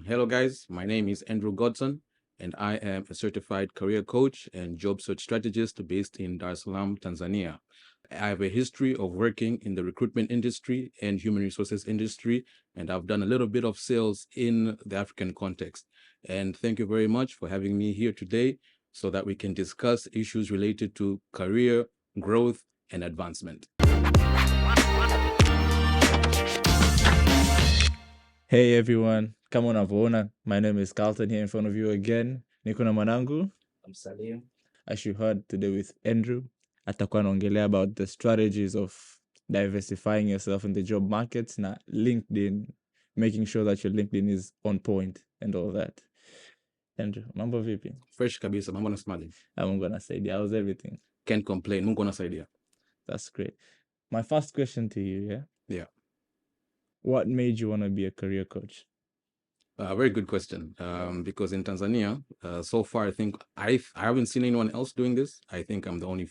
Hello, guys. My name is Andrew Godson, and I am a certified career coach and job search strategist based in Dar es Salaam, Tanzania. I have a history of working in the recruitment industry and human resources industry, and I've done a little bit of sales in the African context. And thank you very much for having me here today so that we can discuss issues related to career, growth, and advancement. Hey everyone, kama unavyoona, my name is Carlton here in front of you again. Niko na mwanangu. I'm Salim. As you heard today with Andrew, atakuwa anaongelea about the strategies of diversifying yourself in the job market na LinkedIn, making sure that your LinkedIn is on point and all that. Andrew, mambo vipi? Fresh kabisa, mambo nasemaje? Mungu anasaidia. How's everything? Can't complain, Mungu anasaidia. That's great. My first question to you, yeah? Yeah. What made you want to be a career coach? Very good question. Because in Tanzania, so far, I think I haven't seen anyone else doing this. I think I'm the only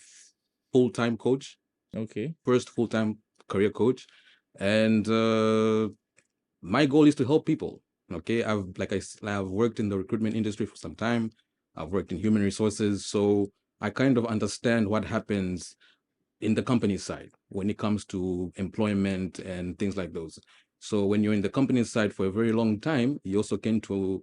full-time coach. Okay. First full-time career coach. And my goal is to help people. Okay. I've worked in the recruitment industry for some time. I've worked in human resources. So I kind of understand what happens in the company side when it comes to employment and things like those. So when you're in the company side for a very long time, you also tend to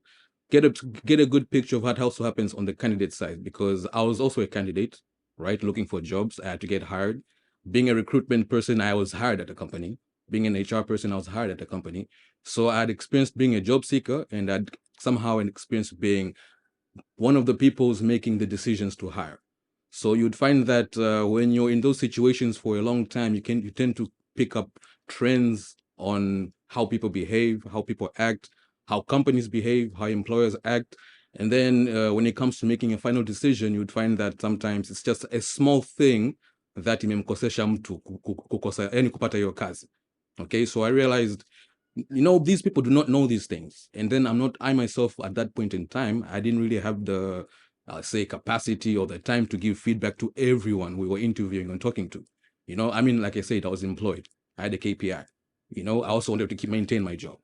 get a good picture of what also happens on the candidate side, because I was also a candidate, right? Looking for jobs. I had to get hired. Being a recruitment person, I was hired at a company. Being an HR person, I was hired at a company. So I had experienced being a job seeker, and I'd somehow an experience being one of the people who's making the decisions to hire. So you'd find that when you're in those situations for a long time, you tend to pick up trends on how people behave, how people act, how companies behave, how employers act. And then when it comes to making a final decision, you'd find that sometimes it's just a small thing that imemkosesha mtu yani kupata hiyo kazi. Okay, so I realized, these people do not know these things. And then I myself at that point in time, I didn't really have the capacity or the time to give feedback to everyone we were interviewing and talking to. Like I said, I was employed. I had a KPI. I also wanted to maintain my job,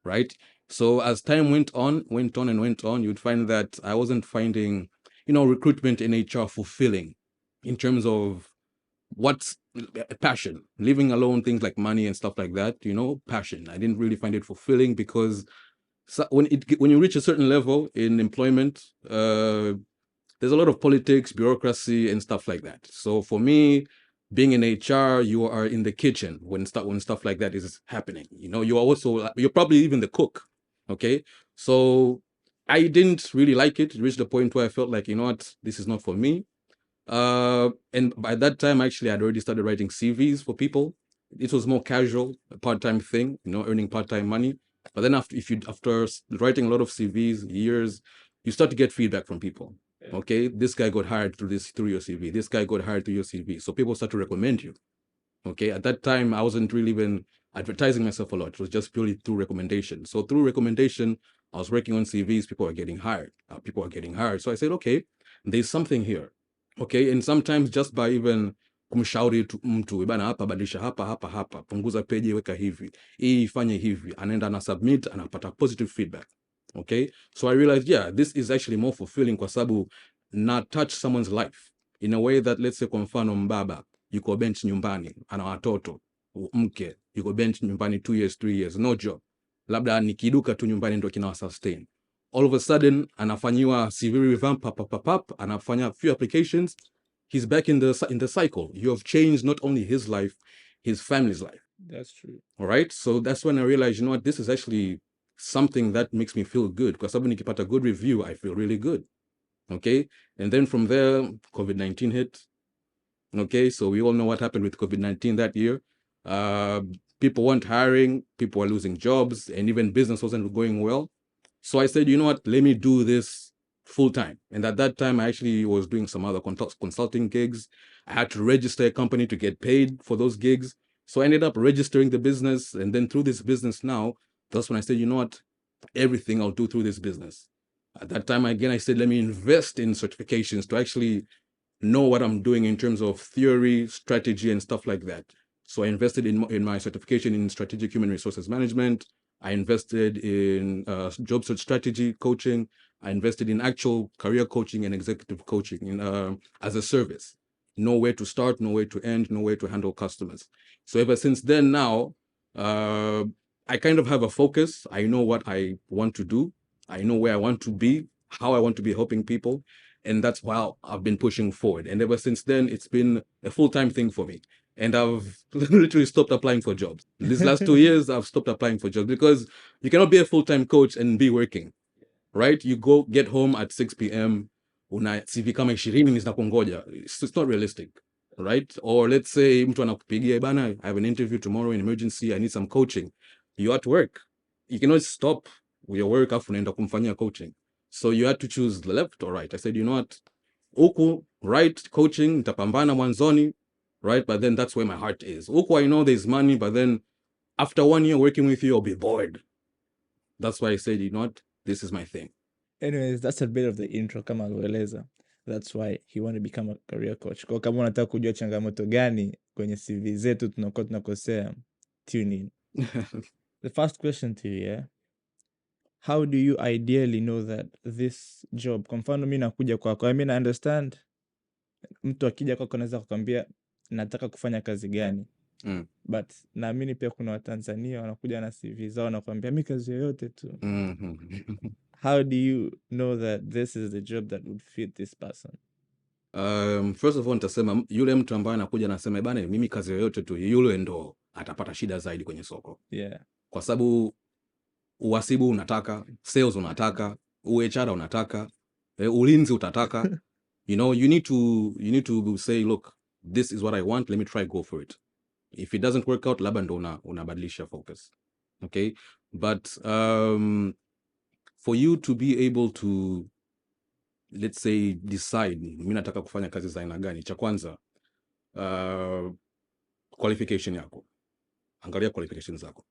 right? So as time went on, you'd find that I wasn't finding, recruitment in HR fulfilling in terms of what's passion, leaving alone things like money and stuff like that, passion. I didn't really find it fulfilling because when you reach a certain level in employment, there's a lot of politics, bureaucracy, and stuff like that. So for me, being in HR, you are in the kitchen when stuff like that is happening. You're probably even the cook. Okay, so I didn't really like it. It reached the point where I felt like, this is not for me. And by that time, actually, I'd already started writing CVs for people. It was more casual, a part-time thing, earning part-time money. But then after writing a lot of CVs, years, you start to get feedback from people. Yeah. Okay, this guy got hired through your CV. This guy got hired through your CV. So people start to recommend you. Okay, at that time, I wasn't really even advertising myself a lot. It was just purely through recommendation. So through recommendation, I was working on CVs. People are getting hired. So I said, okay, there's something here. Okay, and sometimes just by even kumshauri mtu bana, hapa badilisha hapa, punguza peji, weka hivi, hii ifanye hivi, anaenda na submit, anapata positive feedback. Okay, so I realized, yeah, this is actually more fulfilling kwa sababu na touch someone's life in a way that, let's say kwa mfano mbaba yuko bench nyumbani, ana watoto, mke yuko bench nyumbani 2 years 3 years, no job, labda ni kiduka tu nyumbani ndio kinawa sustain. All of a sudden anafanyiwa CV revamp, anafanya few applications, he's back in the cycle. You have changed not only his life, his family's life. That's true. All right, so that's when I realized, what, this is actually something that makes me feel good, because when I get a good review, I feel really good. Okay, and then from there, COVID-19 hit. Okay, so we all know what happened with COVID-19 that year. People weren't hiring, people were losing jobs, and even business wasn't going well. So I said, what, let me do this full time. And at that time, I actually was doing some other consulting gigs. I had to register a company to get paid for those gigs. So I ended up registering the business. And then through this business now, that's when I said, what, everything I'll do through this business. At that time, again, I said, let me invest in certifications to actually know what I'm doing in terms of theory, strategy, and stuff like that. So I invested in my certification in strategic human resources management. I invested in job search strategy coaching. I invested in actual career coaching and executive coaching as a service. Know where to start, know where to end, know where to handle customers. So ever since then now, I kind of have a focus. I know what I want to do. I know where I want to be, how I want to be helping people. And that's why I've been pushing forward. And ever since then, it's been a full-time thing for me. And I've literally stopped applying for jobs. These last 2 years, I've stopped applying for jobs because you cannot be a full-time coach and be working, right? You go get home at 6 p.m. Una CV kama 20 zinakungoja. It's not realistic, right? Or let's say mtu anakupigia bana, I have an interview tomorrow in emergency, I need some coaching. You're at work. You cannot stop your work afu unaenda kumfanyia coaching. So you had to choose the left or right. I said, you know what? Huku right coaching nitapambana mwanzoni, right? But then that's where my heart is. Huku I know there's money, but then after 1 year working with you, I'll be bored. That's why I said, you know what? This is my thing. Anyways, that's a bit of the intro kama alivyoeleza. That's why he wanted to become a career coach. Kwa kama unataka kujua changamoto gani kwenye CV zetu tunakuwa tunakosea, tune in. The first question to you, yeah? How do you ideally know that this job, kwa mfano mi nakuja kwako, I mean I understand mtu akija kwako anaweza kukwambia nataka kufanya kazi gani, but naamini pia kuna Watanzania wanakuja na CV zao wanakuambia mi kazi yoyote tu. How do you know that this is the job that would fit this person? First of all nitasema yule mtu ambaye anakuja anasema bana mimi kazi yoyote tu, yule ndo atapata shida zaidi kwenye soko. Yeah. Kwa sababu uhasibu unataka, sales unataka, HR unataka, ulinzi utataka. You know, you need to say, look, this is what I want, let me try go for it. If it doesn't work out, labda ndo unabadilisha focus. Okay? But for you to be able to, let's say, decide mimi nataka kufanya kazi za aina gani, cha kwanza qualification yako. Angalia qualifications zako.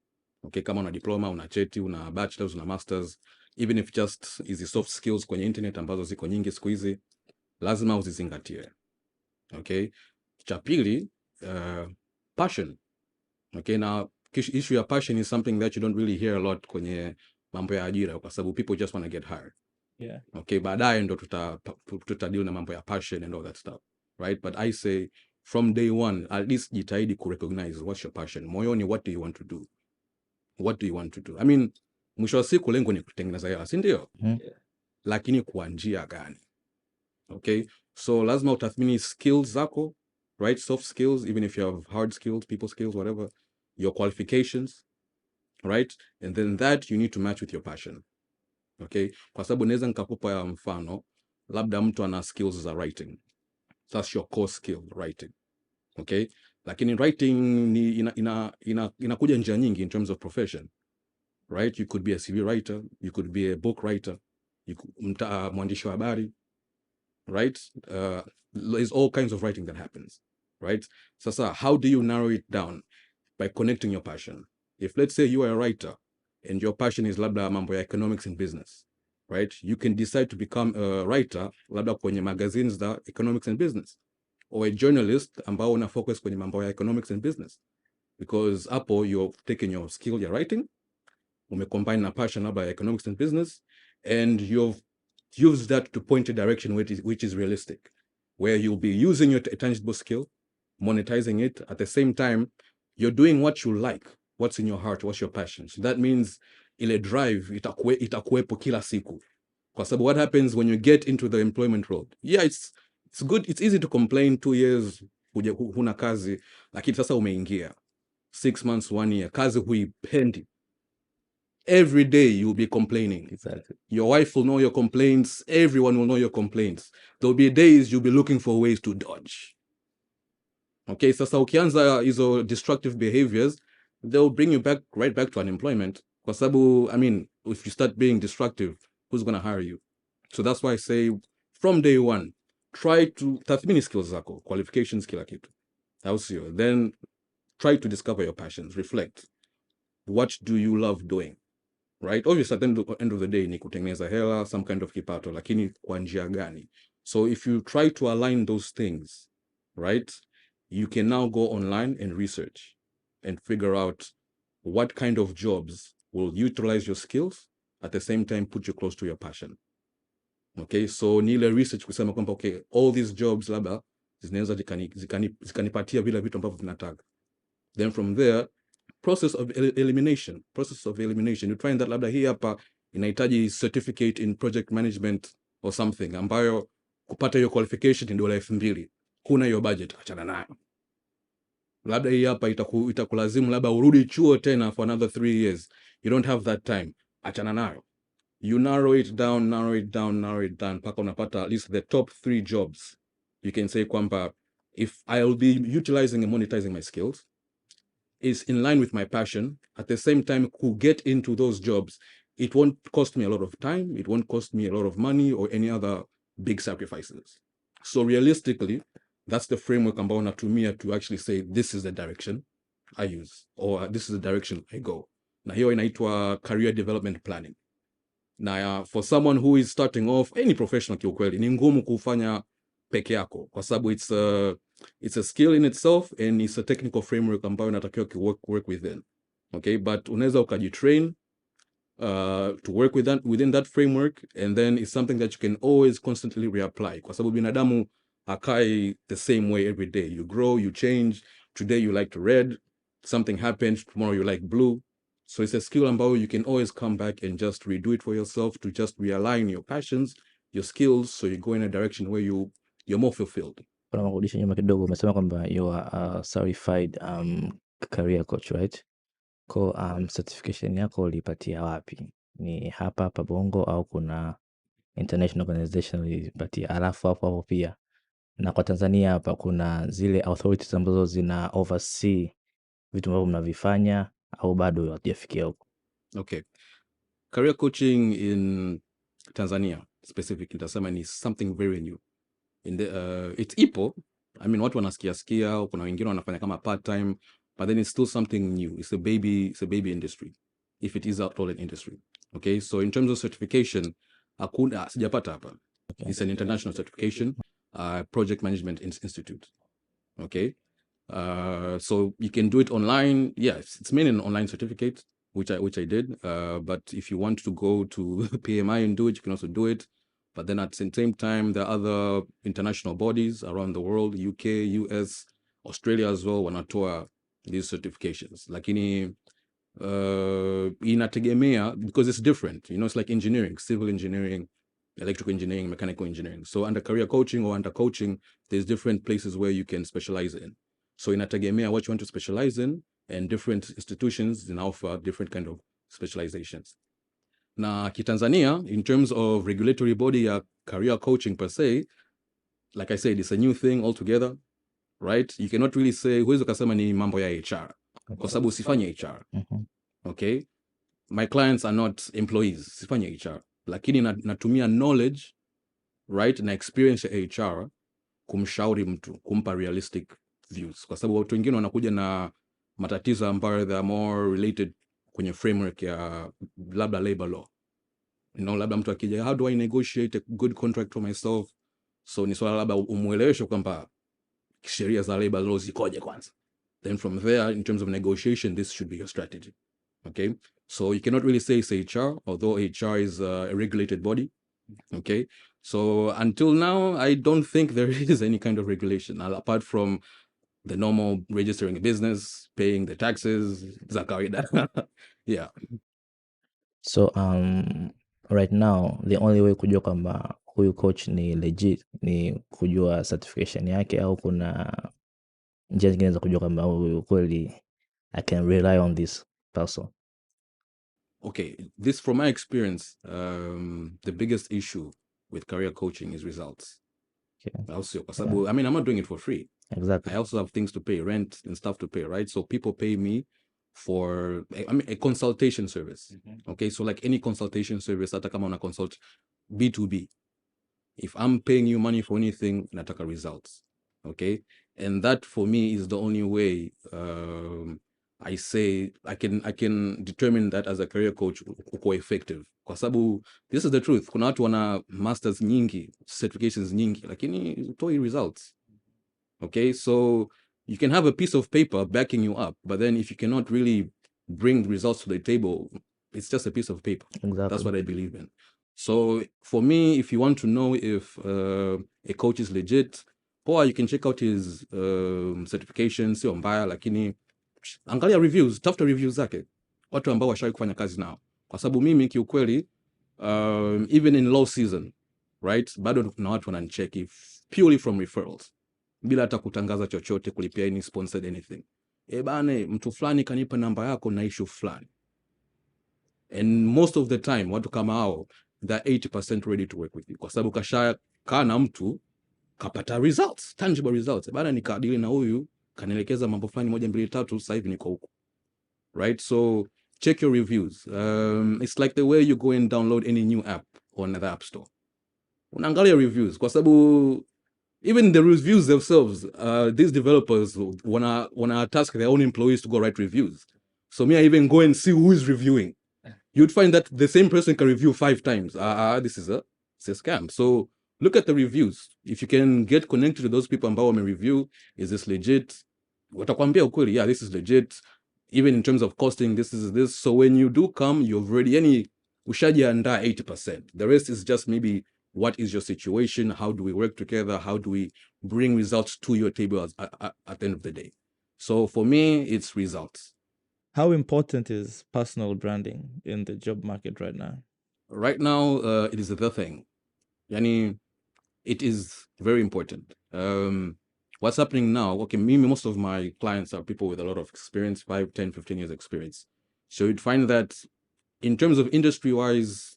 Okay, kama una diploma, una cheti, una bachelors, una masters, even if just hizi soft skills kwenye internet ambazo ziko nyingi siku hizi, lazima uzizingatie. Okay? Cha pili, passion. Okay, now issue ya passion is something that you don't really hear a lot kwenye mambo ya ajira kwa sababu people just want to get hired. Yeah. Okay, baadaye ndo tuta deal na mambo ya passion and all that stuff, right? But I say from day one, at least jitahidi kurecognize what's your passion. Moyoni, what do you want to do? What do you want to do? I mean, mwisho wa siku lengo ni kutengeneza hela, si ndio? Lakini kwa njia gani? Okay, so lazima utathmini skills zako, right? Soft skills, even if you have hard skills, people skills, whatever, your qualifications, right? And then that you need to match with your passion. Okay, kwa sababu naweza nikakupa mfano, labda mtu ana skills za writing. That's your core skill, writing. Okay, lakini writing ni inakuja njia nyingi in terms of profession, right? You could be a CV writer, you could be a book writer, mwandishi wa habari, right? There's all kinds of writing that happens, right? Sasa, how do you narrow it down? By connecting your passion. If let's say you are a writer and your passion is labda mambo ya economics and business, right? You can decide to become a writer labda kwenye magazines za economics and business, or a journalist ambao una focus kwenye mambo ya economics and business, because hapo you're taking your skill ya writing, umecombine na passion labda ya economics and business, and you've used that to point a direction which is realistic, where you'll be using your tangible skill, monetizing it, at the same time you're doing what you like, what's in your heart, what's your passion. So that means ile drive itakuwepo kila siku. Kwa sababu what happens when you get into the employment road? Yeah, it's good, it's easy to complain 2 years huna kazi, lakini sasa umeingia 6 months, 1 year, kazi huipendi. Every day you'll be complaining. Exactly. Your wife will know your complaints, everyone will know your complaints. There'll be days you'll be looking for ways to dodge. Okay, sasa ukianza hizo destructive behaviors, they'll bring you right back to unemployment. Kwa sababu, I mean, if you start being destructive, who's going to hire you? So that's why I say, from day one, try to tathmini skills zako, qualifications, kila kitu. Sio. Then try to discover your passions, reflect. What do you love doing? Right? Obviously, at the end of the day, ni kutengeneza hela, some kind of kipato, lakini kwa njia gani? So if you try to align those things, right, you can now go online and research and figure out what kind of jobs will utilize your skills, at the same time put you close to your passion. Okay, so ni ile research kusema kwamba okay, all these jobs labda zinaweza zikanipatia vile vitu ambavyo vinataka. Then from there, process of elimination. You find that labda hii hapa inahitaji certificate in project management or something, ambayo kupata hiyo qualification ni dola 2,000. Kuna hiyo budget, achana nayo. Labda hii hapa itakulazimu labda urudi chuo tena for another 3 years. You don't have that time, achana nayo. You narrow it down mpaka unapata at least the top 3 jobs. You can say kwamba if I'll be utilizing and monetizing my skills, is in line with my passion, at the same time could get into those jobs, it won't cost me a lot of time, it won't cost me a lot of money or any other big sacrifices. So realistically, that's the framework ambao natumia to actually say this is the direction I use, or this is the direction I go. Na hiyo inaitwa career development planning. Na for someone who is starting off, any professional kiukweli, ni ngumu kufanya peke yako kwa sababu it's a skill in itself and it's a technical framework ambayo natakiwa work within. Okay, but unaweza ukajitrain to work within that framework, and then it's something that you can always constantly reapply kwa sababu binadamu hakai the same way every day. You grow, you change. Today you like red, something happens, tomorrow you like blue. So it's a skill ambayo you can always come back and just redo it for yourself to just realign your passions, your skills, so you go in a direction where you're more fulfilled. Kuna kurudisha nyuma kidogo, umesema kwamba you are a certified career coach, right? Kwa certification yako ulipatia wapi? Ni hapa Bongo au kuna international organization ulipatia? Alafu hapo pia na kwa Tanzania hapa kuna zile authorities ambazo zina oversee vitu ambavyo mnavifanya au bado hajafikia huko? Okay. Career coaching in Tanzania specifically, tasema ni something very new. It's ipo. I mean, watu wanasikia, kuna wengine wanafanya kama part time, but then it's still something new. It's a baby industry, if it is at all an industry. Okay, so in terms of certification, sijapata hapa. Okay. It's an international certification, Project Management Institute. Okay, so you can do it online. Yes, it's mainly an online certificate, which I did. But if you want to go to PMI and do it, you can also do it. But then at the same time, there are other international bodies around the world, UK, US, Australia as well, wanatoa these certifications. Lakini inategemea, because it's different. You know, it's like engineering, civil engineering, electrical engineering, mechanical engineering. So under career coaching or under coaching, there's different places where you can specialize in. So inategemea what you want to specialize in, and different institutions offer different kind of specializations. Na kitanzania, in terms of regulatory body ya career coaching per se, like I said, it's a new thing altogether, right? You cannot really say, huwezi ukasema ni mambo ya HR, kwa sababu sifanye HR. Okay? My clients are not employees, sifanye HR. Lakini natumia knowledge, right, na experience ya HR kumshauri mtu, kumpa realistic views. Kwa sababu watu wengine wanakuja na matatizo ambayo they are more related kwenye framework ya labda labor law. You know, labda mtu akija, how do I negotiate a good contract for myself? So ni swala labda umueleweshe kwamba sheria za labor law zikoje kwanza. Then from there, in terms of negotiation, this should be your strategy. Okay? So you cannot really say it's HR, although HR is a regulated body. Okay? So until now, I don't think there is any kind of regulation, apart from the normal registering a business, paying the taxes, za kawaida. Yeah. So right now the only way kujua kwamba huyu coach ni legit ni kujua certification yake, au kuna njia zingine za kujua kwamba huyu kweli I can rely on this person? Okay, this from my experience, the biggest issue with career coaching is results. Okay. Also, I mean, I'm not doing it for free. Exactly. I also have things to pay, rent and stuff to pay, right? So people pay me for, I mean, a consultation service. Okay, so like any consultation service, hata kama una consult B2B, if I'm paying you money for anything, nataka results. Okay, and that for me is the only way I say I can determine that as a career coach uko effective, kwa sababu this is the truth. Kuna watu wana masters nyingi, certifications nyingi, lakini utoi results. Okay, so you can have a piece of paper backing you up, but then if you cannot really bring the results to the table, It's just a piece of paper. Exactly. That's what I believe in. So for me, if you want to know if a coach is legit, or you can check out his certification, sio mbaya, lakini angalia reviews, tafuta reviews zake, watu ambao washawahi kufanya kazi nao, kwa sababu mimi kiukweli, even in low season, right, bado kuna watu wananicheki purely from referrals, bila hata kutangaza chochote, kulipia any sponsored anything. Bane, mtu fulani kanipa namba yako na issue fulani. And most of the time, watu kama hao, they're 80% ready to work with you. Kwa sababu kasha kaa na mtu, kapata results, tangible results. Bana nikadili na huyu, kanielekeza mambo fulani 1 2 3, sasa hivi niko huko. Right? So check your reviews. It's like the way you go and download any new app on the App Store. Unaangalia reviews, kwa sababu even the reviews themselves, these developers wanna task their own employees to go write reviews. So me, I even go and see who is reviewing. You'd find that the same person can review 5 times. This is a scam. So look at the reviews. If you can get connected to those people ambao wame review, is this legit? Watakwambia ukweli, yeah, this is legit. Even in terms of costing, this is this. So when you do come, you've already, ushajiandaa 80%. The rest is just maybe what is your situation? How do we work together? How do we bring results to your table at the end of the day? So for me, it's results. How important is personal branding in the job market right now? Right now, it is the thing. Yani, it is very important. What's happening now, okay, most of my clients are people with a lot of experience, 5, 10, 15 years experience. So you'd find that in terms of industry-wise,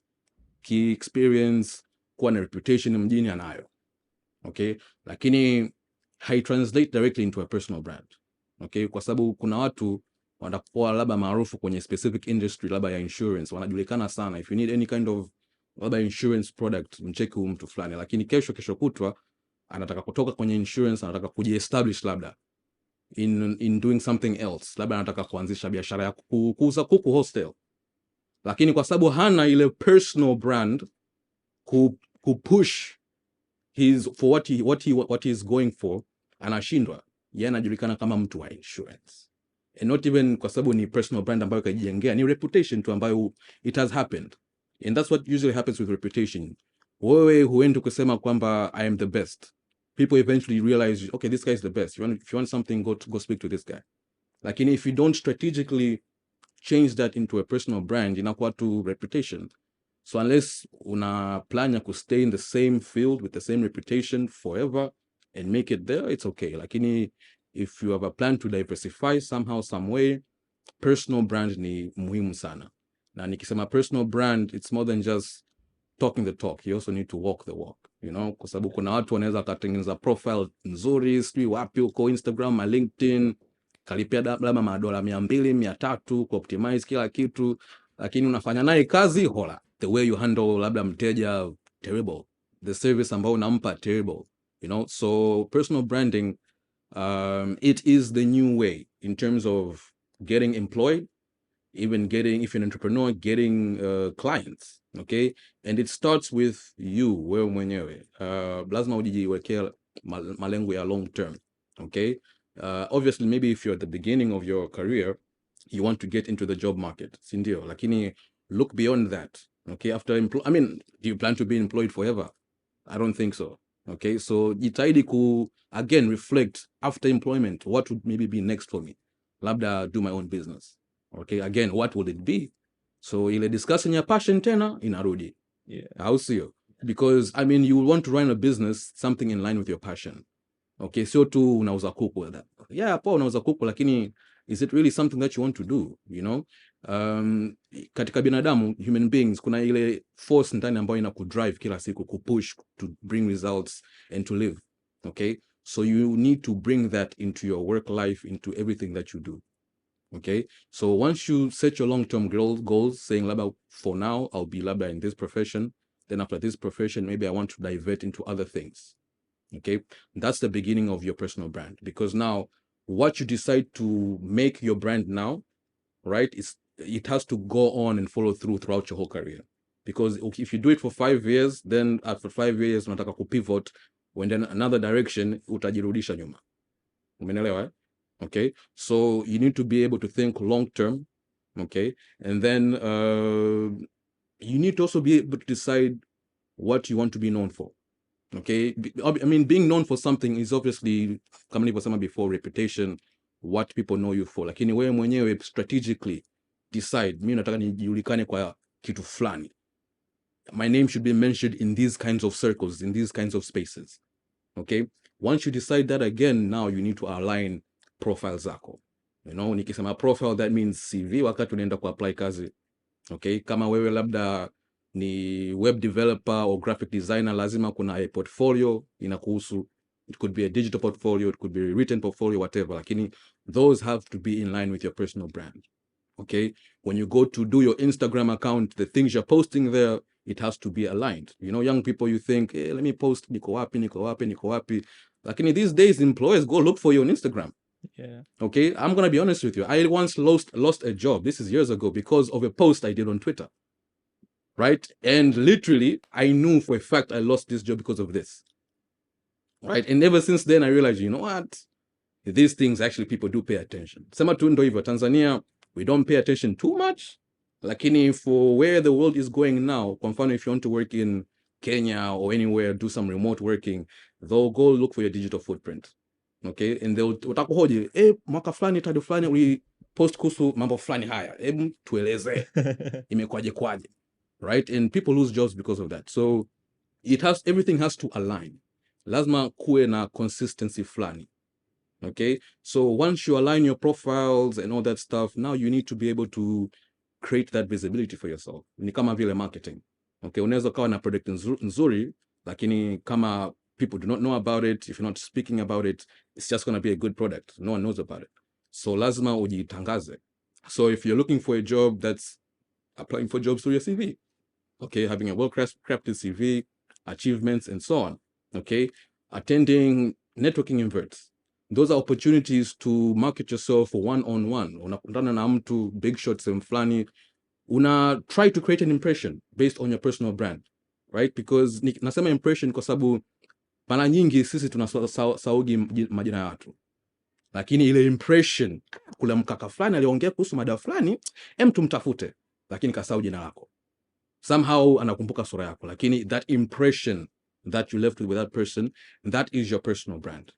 key experience, kuwa na reputation mjini anayo. Okay? Lakini translate directly into a personal brand. Okay? Kwa sababu kuna watu wanakuwa labda maarufu kwenye specific industry, labda ya insurance, wanajulikana sana. If you need any kind of labda insurance product, mcheki huyu mtu fulani. Lakini kesho kutwa anataka kutoka kwenye insurance, anataka kujiestablish labda in doing something else. Labda anataka kuanzisha biashara ya kuuza kuku hostel. Lakini kwa sababu hana ile personal brand kupush for what he's going for, anashindwa. Yeye anajulikana kama mtu wa insurance. And not even kwa sababu ni personal brand ambayo kajijengea, ni reputation tu ambayo it has happened. And that's what usually happens with reputation. Wewe huendi kusema kwamba I am the best. People eventually realize, okay, this guy is the best. If you want something, go speak to this guy. Lakini if you don't strategically change that into a personal brand, inakuwa tu reputation. So unless una plan ya stay in the same field with the same reputation forever and make it there, it's okay. Lakini if you have a plan to diversify somehow, some way, personal brand ni muhimu sana. Na nikisema personal brand, it's more than just talking the talk. You also need to walk the walk, you know, kwa sababu kuna watu wanaweza katengeneza profile nzuri, sijui wapi uko Instagram, LinkedIn, kalipia labda $200, $300 ku optimize kila kitu, lakini unafanya naye kazi hola. The way you handle labda mteja, terrible. The service ambao unampa, terrible. You know, so personal branding, it is the new way in terms of getting employed, even getting, if you're an entrepreneur, getting clients, okay? And it starts with you, wewe mwenyewe. Lazima ujijiwekea malengo ya long term, okay? Obviously, maybe if you're at the beginning of your career, you want to get into the job market, sindio? Lakini look beyond that, okay? After do you plan to be employed forever? I don't think so. Okay, so jitahidi again reflect after employment, what would maybe be next for me? Labda do my own business. Okay, again, what will it be? So ile discussing your passion tena inarudi. Yeah. How sio? Because you want to run a business, something in line with your passion. Okay, sio tu unauza kuku. Yeah, po unauza kuku, lakini is it really something that you want to do, you know? Katika binadamu, human beings, kuna ile force ndani ambayo inakudrive kila siku, kupush, to bring results and to live. Okay? So you need to bring that into your work life, into everything that you do. Okay? So once you set your long-term goals, saying, labda, for now, I'll be labda in this profession. Then after this profession, maybe I want to divert into other things. Okay? That's the beginning of your personal brand. Because now, what you decide to make your brand now, right, it has to go on and follow throughout your whole career. Because if you do it for 5 years, then after 5 years, unataka kupivot, when then another direction, utajirudisha nyuma. Umeelewa, eh? Okay? So you need to be able to think long term Okay. And then you need to also be able to decide what you want to be known for. Okay. I mean, being known for something is obviously, kama nilivyosema before, reputation, what people know you for. Lakini wewe mwenyewe strategically decide, mimi nataka nijulikane kwa kitu fulani. My name should be mentioned in these kinds of circles, in these kinds of spaces. Okay. Once you decide that, again, now you need to align profile zako. You know, nikisema profile, that means CV wakati unaenda kuapply kazi. Okay. Kama wewe labda ni web developer or graphic designer, lazima kuna a portfolio inakuhusu. It could be a digital portfolio, it could be a written portfolio, whatever. Lakini those have to be in line with your personal brand. Okay. When you go to do your Instagram account, the things you're posting there, it has to be aligned. You know, young people, you think, hey, let me post niko wapi. Lakini these days, employers go look for you on Instagram. Yeah. Okay. I'm going to be honest with you. I once lost a job. This is years ago because of a post I did on Twitter. Right. And literally, I knew for a fact I lost this job because of this. Right. And ever since then, I realized, you know what? These things actually people do pay attention. Sema tu ndo hivyo. Tanzania, we don't pay attention too much. Lakini for where the world is going now, kwa mfano, if you want to work in Kenya or anywhere, do some remote working, they'll go look for your digital footprint. Okay. And they'll watakuhoji, mwaka fulani, tadu fulani, we post kuhusu mambo fulani haya. Tueleze. Imekwaje. Right? And people lose jobs because of that. So everything has to align. Lazima kuwe na consistency fulani. Okay. So once you align your profiles and all that stuff, now you need to be able to create that visibility for yourself. Ni kama vile marketing. Okay. Unaweza kawa na product nzuri, lakini kama people do not know about it, if you're not speaking about it, it's just going to be a good product. No one knows about it. So lazima ujitangaze. So if you're looking for a job, that's applying for jobs through your CV. Okay. Having a well-crafted CV, achievements, and so on. Okay. Attending networking events. Those are opportunities to market yourself one-on-one. Unakutana na mtu, big shots and flani. Try to create an impression based on your personal brand, right? Because nasema impression kwa sababu mara nyingi sisi tunasaugi majina ya watu. Lakini ile impression, kula mkaka flani aliongea kuhusu mada flani, tumtafute, lakini kasahau jina lako. Somehow anakumbuka sura yako, lakini that impression that you left with that person, that is your personal brand.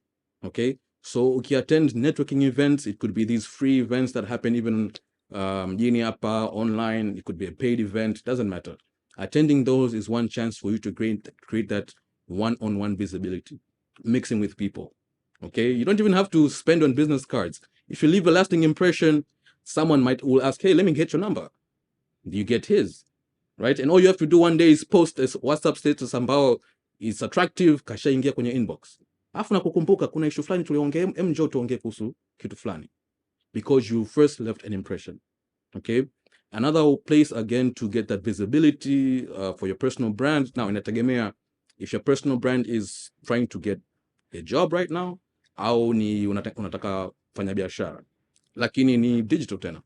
Okay? So if you attend networking events, it could be these free events that happen even mjini hapa, online. It could be a paid event. It doesn't matter. Attending those is one chance for you to create that one-on-one visibility, mixing with people. Okay? You don't even have to spend on business cards. If you leave a lasting impression, someone will ask, hey, let me get your number. You get his. Right? And all you have to do one day is post a WhatsApp status ambao is attractive, kashaingia kwenye inbox. Afu nakukumbuka kuna issue fulani tuliongea, njoo tuongee kuhusu kitu fulani. Because you first left an impression. Okay? Another place again to get that visibility for your personal brand. Now, inategemea if your personal brand is trying to get a job right now, au ni unataka fanya biashara. Lakini ni digital tena.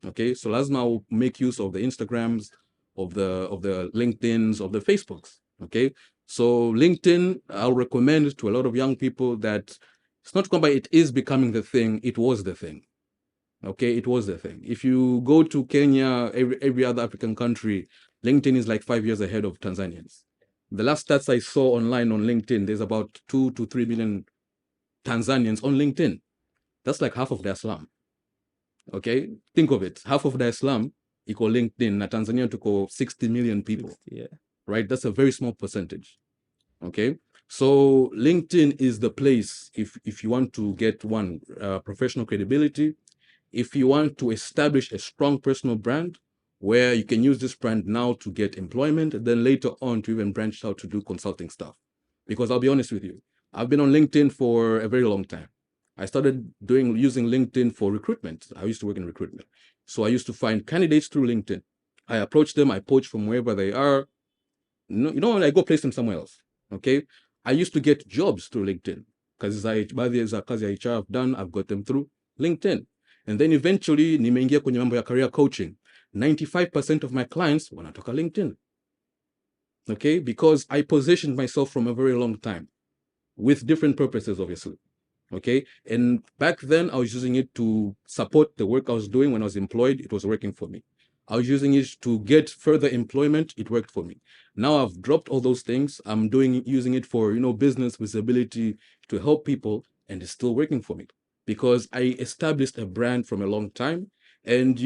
Okay? So lazima make use of the Instagrams, of the LinkedIns, of the Facebooks. Okay. So LinkedIn, I'll recommend to a lot of young people that it's not kwamba it is becoming the thing, it was the thing. Okay, it was the thing. If you go to Kenya, every other African country, LinkedIn is like 5 years ahead of Tanzanians. The last stats I saw online on LinkedIn, there's about 2 to 3 million Tanzanians on LinkedIn. That's like half of the Islam. Okay, think of it. Half of the Islam equal LinkedIn. Na Tanzania tuko 60 million people. 60, yeah. Right? That's a very small percentage. Okay? So LinkedIn is the place if you want to get one, professional credibility, if you want to establish a strong personal brand where you can use this brand now to get employment, and then later on to even branch out to do consulting stuff. Because I'll be honest with you, I've been on LinkedIn for a very long time. I started using LinkedIn for recruitment. I used to work in recruitment. So I used to find candidates through LinkedIn. I approach them, I poach from wherever they are. When I go place them somewhere else. Okay. I used to get jobs through LinkedIn because baadhi za kazi ya HR I've done, I've got them through LinkedIn. And then eventually nimeingia kwenye mambo ya career coaching. 95% of my clients wanatoka LinkedIn. Okay. Because I positioned myself from a very long time with different purposes, obviously. Okay. And back then I was using it to support the work I was doing when I was employed. It was working for me. I was using it to get further employment. It worked for me. Now I've dropped all those things. I'm using it for, business visibility to help people, and it's still working for me because I established a brand from a long time. And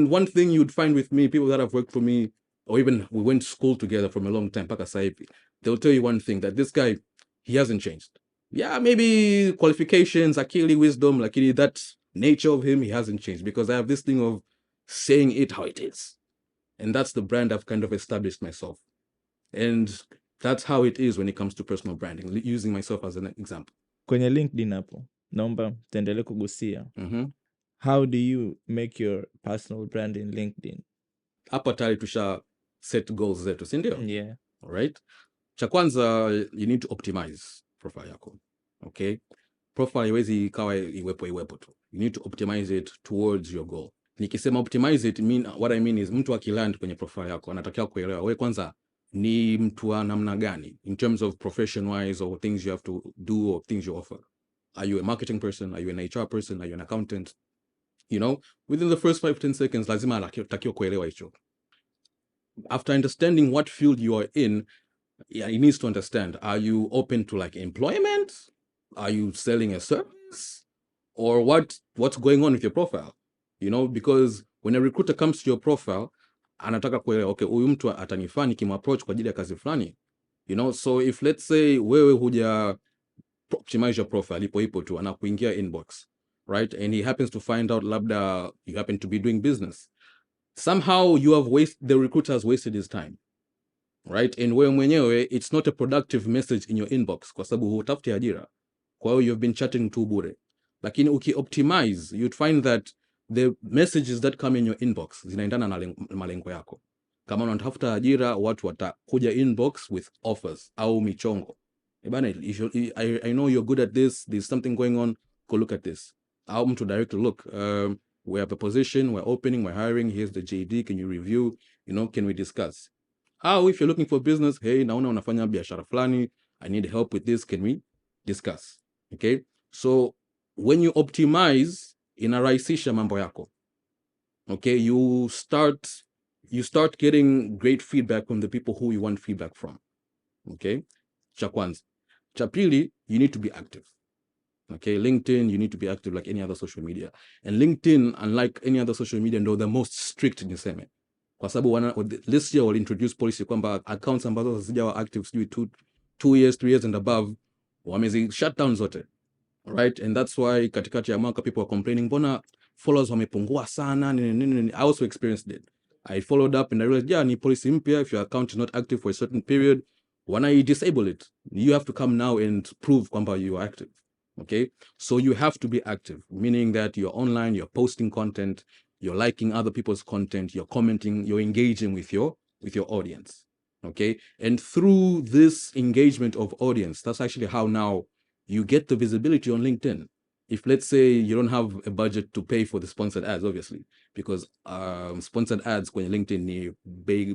one thing you'd find with me, people that have worked for me, or even we went to school together from a long time, paka saivi, they'll tell you one thing, that this guy, he hasn't changed. Yeah, maybe qualifications, akili, wisdom, like that nature of him, he hasn't changed, because I have this thing of saying it how it is. And that's the brand I've kind of established myself. And that's how it is when it comes to personal branding, using myself as an example. Kwenye LinkedIn hapo, naomba tuendelee kugusia. How do you make your personal brand in LinkedIn? Hapa tayari tusha set goals zetu, si ndio? Yeah. All right. Cha kwanza, you need to optimize profile yako. Okay? Profile haiwezi ikawa iwepo tu. You need to optimize it towards your goal. Nikisema optimize it, what I mean is, mtu akiland kwenye profile yako anatakiwa kuelewa wewe kwanza ni mtu wa namna gani in terms of profession wise, or things you have to do, or things you offer. Are you a marketing person? Are you an HR person? Are you an accountant? Within the first 5-10 seconds lazima anatakiwa kuelewa hicho. After understanding what field you are in, he needs to understand, are you open to like employment? Are you selling a service? Or what's going on with your profile? Because when a recruiter comes to your profile, anataka kuelewa, okay, huyu mtu atanifaa nikimapproach kwa ajili ya kazi fulani. So if let's say wewe huja optimize your profile, ipo tu anakuingia inbox, right? And he happens to find out labda you happen to be doing business. Somehow the recruiter has wasted his time. Right? And wewe mwenyewe, it's not a productive message in your inbox kwa sababu hutafuti ajira. Kwa hiyo you've been chatting tu bure. Lakini uki-optimize, you'd find that the messages that come in your inbox zinaendana na malengo yako. Kama unatafuta ajira, watu watakuja inbox with offers au michongo. Bana, I know you're good at this, there's something going on, go look at this. Au mtu directly, look, we have a position, we're opening, we're hiring, here's the JD, can you review, can we discuss? If you're looking for business, hey, naona unafanya biashara fulani, I need help with this, can we discuss? Okay? So when you optimize, inarahisisha mambo yako. Okay? You start getting great feedback from the people who you want feedback from. Okay? Cha kwanza. Cha pili, you need to be active. Okay? LinkedIn, you need to be active like any other social media. And LinkedIn, unlike any other social media, they're the most strict niseme. Kwa sababu this year will introduce policy kwamba accounts ambazo hazijawa active sijui 2 years, 3 years and above, wamezi shut down zote. Right? And that's why katikati ya mwaka people are complaining, mbona followers wamepungua sana, nini. I also experienced it. I followed up and I realized, ni policy mpya, if your account is not active for a certain period, when I disable it, you have to come now and prove kwamba you are active. Okay? So you have to be active, meaning that you're online, you're posting content, you're liking other people's content, you're commenting, you're engaging with your audience. Okay? And through this engagement of audience, that's actually how now you get the visibility on LinkedIn. If let's say you don't have a budget to pay for the sponsored ads, obviously, because sponsored ads kwenye LinkedIn ni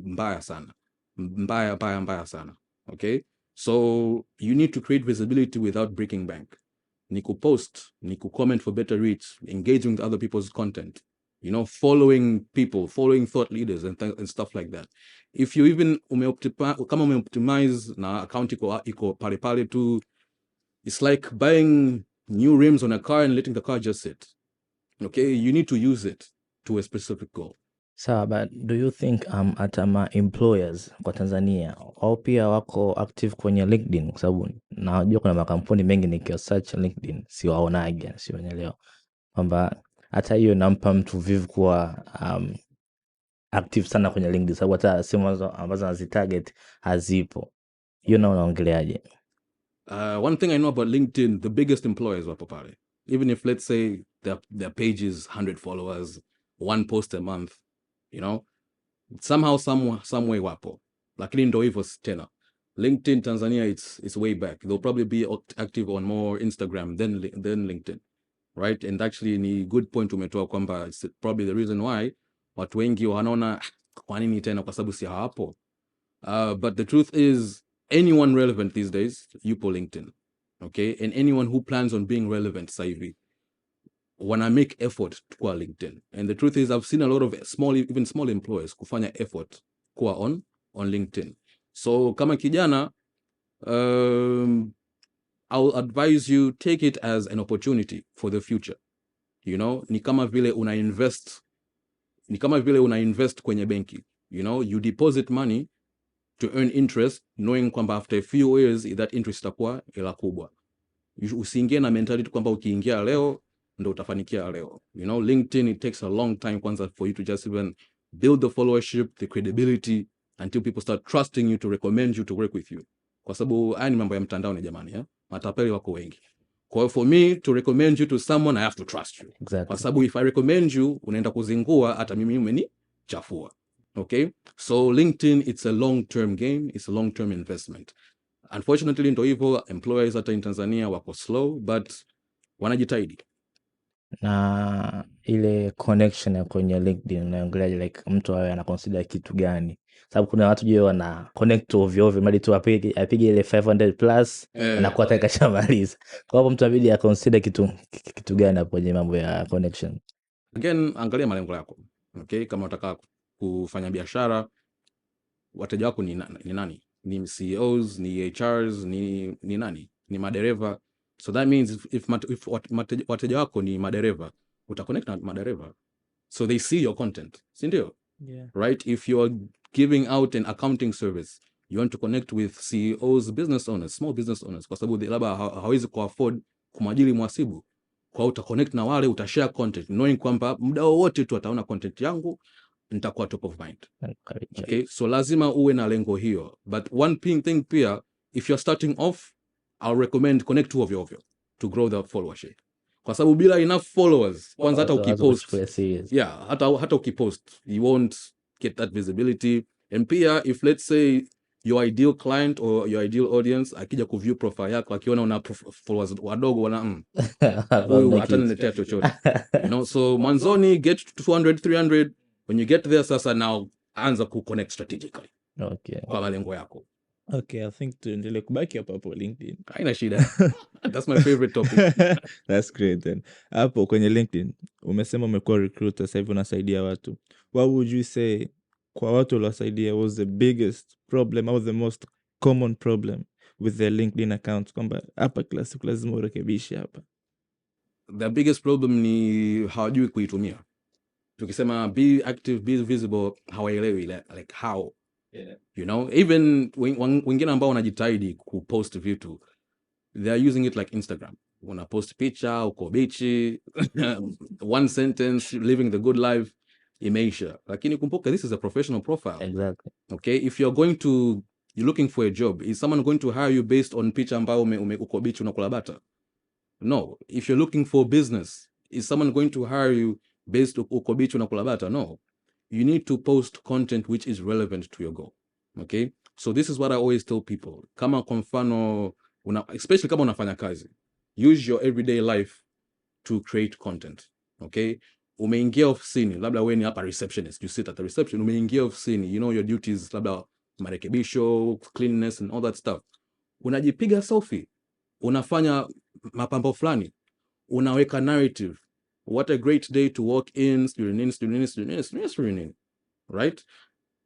mbaya sana. Mbaya sana. Okay? So you need to create visibility without breaking bank. Ni kupost, ni comment for better reach, engaging with other people's content, following people, following thought leaders and stuff like that. If you even kama umeoptimize na account iko pale tu, it's like buying new rims on a car and letting the car just sit. Okay, you need to use it to a specific goal. Sawa, but do you think hata employers kwa Tanzania au pia wako active kwenye LinkedIn? Kwa sababu najua kuna makampuni mengi nikiwa search LinkedIn siwaonage, sionyelewa kwamba hata hiyo nampa mtu vivu kuwa active sana kwenye LinkedIn, sababu hata sehemu ambazo nazitarget hazipo. Unaongeleaje? One thing I know about LinkedIn, the biggest employers wapo pale. Even if let's say their page is 100 followers, 1 post a month, somehow some way wapo. Lakini ndo hivyo tena. LinkedIn Tanzania, it's way back. They'll probably be active on more Instagram than LinkedIn. Right? And actually ni good point umetoa kwamba it's probably the reason why watu wengi wanaona kwa nini tena, kwa sababu si hapo. But the truth is, anyone relevant these days, yupo LinkedIn. okay, and anyone who plans on being relevant sasa hivi wanna make effort kwa LinkedIn. And the truth is I've seen a lot of even small employers kufanya effort kwa on LinkedIn. So kama kijana, I'll advise you take it as an opportunity for the future. You know, ni kama vile una invest kwenye benki. You know, you deposit money to earn interest knowing kwamba after a few years that interest itakuwa hela kubwa. Usiingie na mentality kwamba ukiingia leo ndo utafanikia leo. You know, LinkedIn, it takes a long time kwanza for you to just even build the followership, the credibility, until people start trusting you to recommend you to work with you. Kwa sababu haya ni mambo ya mtandaoni jamani, matapeli wako wengi. Kwa for me to recommend you to someone, I have to trust you. Exactly. Kwa sababu if I recommend you, unaenda kuzingua hata mimi umenichafua. Okay? So LinkedIn, it's a long-term game, it's a long-term investment. Unfortunately ndo hivyo, employers hata in Tanzania wako slow, but wanajitahidi. Na ile connection ya kwenye LinkedIn unaongelea like mtu awe ana consider kitu gani? Sababu kuna watu jua wana connect ovyo ovyo mali tu apige ile 500 plus na kwa taka shamaliza. Kwa hiyo mtu abidi a consider kitu gani hapo kwenye mambo ya connection? Again, angalia malengo yako. Okay, kama unataka kufanya biashara, wateja wako ni nani? Ni CEOs, ni HRs, ni nani? Ni madereva. So that means if wateja wako ni madereva, utaconnect na madereva. So they see your content. Si ndio? Yeah. Right? If you're giving out an accounting service, you want to connect with CEOs, business owners, small business owners, kwa sababu labda hawezi kuafford kumwajiri mhasibu. Kwa utaconnect na wale, utashare content knowing kwamba muda wote tu ataona content yangu, nitakuwa top of mind. Okay, so lazima uwe na lengo hiyo. But one thing pia, if you're starting off, I'll recommend connect tu ovyo to grow the followership. Kwa sababu bila enough followers, kwanza hata ukipost, hata ukipost, you won't get that visibility. And pia if let's say your ideal client or your ideal audience akija kuview profile yako akiona una followers wadogo wana huyu hata niletea chochote. You know, so mwanzoni get to 200 300, when you get there sasa now anza ku connect strategically. Okay. Kwa malengo yako. Okay, I think tuendelee kubaki hapo LinkedIn. Haina shida. That's my favorite topic. That's great then. Hapo kwenye LinkedIn umesema umekuwa recruiter, sasa hivi unasaidia watu. What would you say kwa watu uliwasaidia was the biggest problem or the most common problem with their LinkedIn accounts, kwamba hapa kila siku lazima urekebishe hapa? The biggest problem ni hawajui kuitumia. Tukisema be active, be visible, hawaelewi like how. Yeah. You know, even wengine ambao wanajitahidi kupost vitu, they are using it like Instagram. Una post picha, uko bichi, one sentence, living the good life, imeisha. Lakini kumbuka, this is a professional profile. Exactly. Okay, if you're looking for a job, is someone going to hire you based on picha ambao uko bichi unakula bata? No. If you're looking for business, is someone going to hire you based on uko bichi unakula bata? No. You need to post content which is relevant to your goal. Okay? So this is what I always tell people. Kama kwa mfano, especially kama unafanya kazi, use your everyday life to create content. Okay? Umeingia ofisini, labda wewe ni hapa receptionist, you sit at the reception, umeingia ofisini, you know your duties, labda marekebisho, cleanliness and all that stuff. Unajipiga selfie, unafanya mapambo fulani, unaweka narrative. What a great day to walk in, student in, right?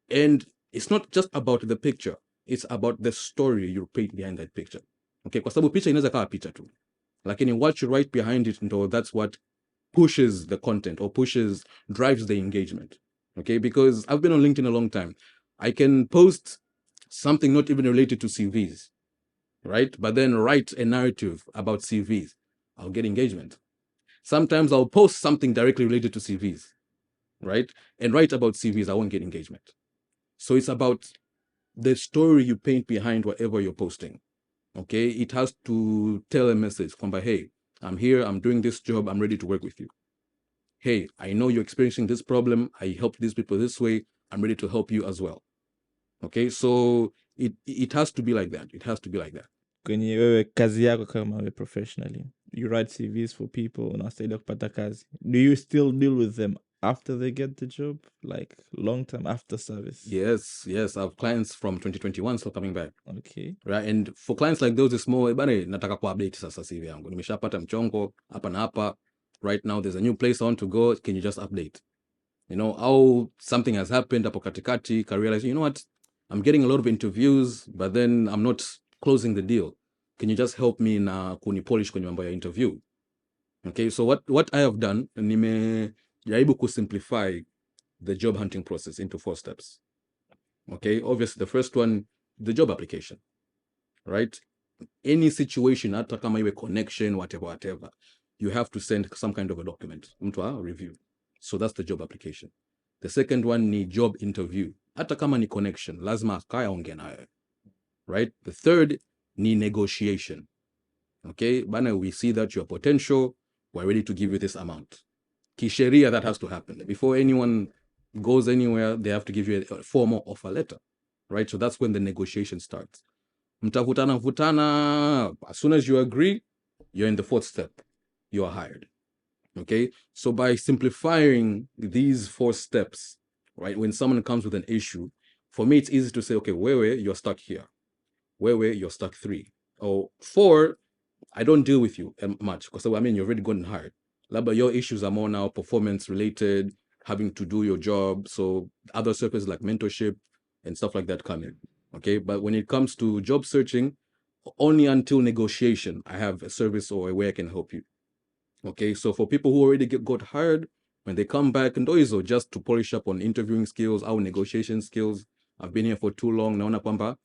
And it's not just about the picture, it's about the story you paint behind that picture. Okay, kwa sababu picha inaweza kawa picha tu, lakini what you write behind it, that's what pushes the content or drives the engagement. Okay, because I've been on LinkedIn a long time. I can post something not even related to CVs, right? But then write a narrative about CVs. I'll get engagement. Sometimes I'll post something directly related to CVs, right? And write about CVs, I won't get engagement. So it's about the story you paint behind whatever you're posting. Okay, it has to tell a message. Kwamba, hey, I'm here, I'm doing this job, I'm ready to work with you. Hey, I know you're experiencing this problem, I helped these people this way, I'm ready to help you as well. Okay, so it has to be like that. It has to be like that. Kwenye wewe kazi yako kama wewe professionally, you write CVs for people, unasaidia kupata kazi. Do you still deal with them after they get the job, like long term after service? Yes, I have clients from 2021 still coming back. Okay. Right, and for clients like those it's more bana, nataka ku-update sasa CV yangu, nimeshapata mchongo hapa na hapa, right now there's a new place I want to go, can you just update, you know, au something has happened hapo katikati, ka realize, you know what, I'm getting a lot of interviews but then I'm not closing the deal, can you just help me na kunipolish kwenye mambo ya interview. Okay, so what I have done, nimejaribu kusimplify the job hunting process into 4 steps. Okay, obviously the first one, the job application, right? Any situation, hata kama iwe connection, whatever, you have to send some kind of a document, mtu a review. So that's the job application. The second one ni job interview. Hata kama ni connection, lazima akae aongee nawe. Right? The third ni negotiation. Okay, bana, we see that you're potential, we're ready to give you this amount. Kisheria, that has to happen. Before anyone goes anywhere, they have to give you a formal offer letter. Right? So that's when the negotiation starts. Mtavutana, as soon as you agree, you're in the 4th step. You are hired. Okay? So by simplifying these 4 steps, right, when someone comes with an issue, for me, it's easy to say, okay, wewe, you're stuck here. Wewe, you're stuck 3. Or 4, I don't deal with you much because I mean, you've already gotten hired. But your issues are more now performance related, having to do your job. So other services like mentorship and stuff like that come in. Okay, but when it comes to job searching, only until negotiation, I have a service or a way I can help you. Okay, so for people who already got hired, when they come back, and those are just to polish up on interviewing skills, our negotiation skills. I've been here for too long. Naona kwamba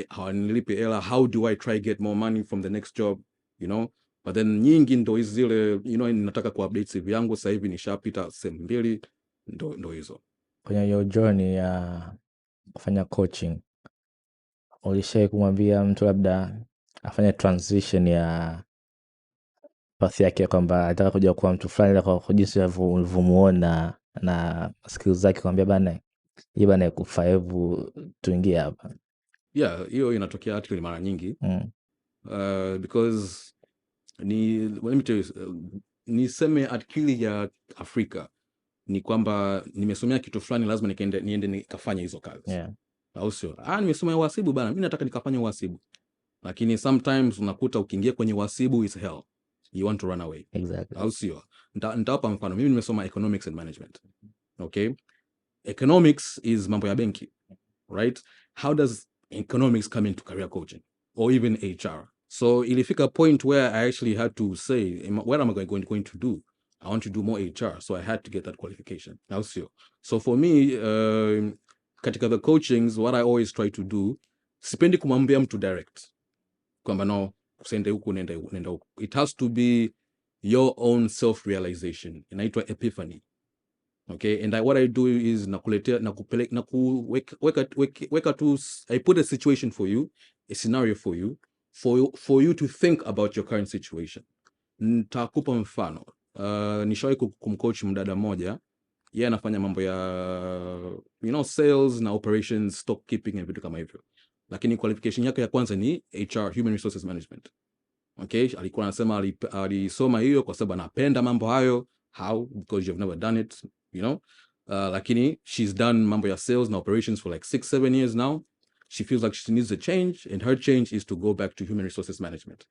hawanilipi hela. How do I try get more money from the next job? You know, but then nyingi ndo zile, you know, nataka ku-update CV yangu sasa hivi nishapita sehemu 2, ndo hizo. Kwenye your journey ya kufanya coaching, ulishai kumwambia mtu labda afanye transition ya path yake kwamba anataka kuja kuwa mtu fulani kwa jinsi ulivyomuona na skills zake, kumwambia bana, hii bana ikufaa, hebu tuingie hapa? Yeah, hiyo inatokea actually mara nyingi. Because let me tell you, niseme akili ya Afrika ni kwamba nimesomea kitu fulani, lazima niende nikafanya hizo kazi. Yeah. Au sio? Nimesomea uhasibu bana, mimi nataka nikafanya uhasibu. Lakini sometimes unakuta ukiingia kwenye uhasibu is hell. You want to run away. Exactly. Au sio? Nitawapa mfano. Mimi nimesoma economics and management. Okay? Economics is mambo ya benki. Right? How does economics come into career coaching or even HR? So ilifika point where I actually had to say, what am I going to do? I want to do more HR. So I had to get that qualification. Also, so for me, katika the coachings, what I always try to do, sipendi kumwambia mtu direct kwamba no, usende huku, nenda huku. It has to be your own self-realization. Inaitwa epiphany. Okay, and what I do is I put a situation for you, a scenario for you, for you to think about your current situation. Nitakupa mfano. Nishawahi kumcoach mdada moja, yeye anafanya mambo ya, you know, sales na operations, stock keeping na vitu kama hivyo. Lakini qualification yake ya kwanza ni HR, human resources management. Okay, alikuwa anasema alisoma hiyo kwa sababu anapenda mambo hayo. How? Because you've never done it, you know. Lakini she's done mambo ya sales na operations for like 6-7 years now. She feels like she needs a change, and her change is to go back to human resources management.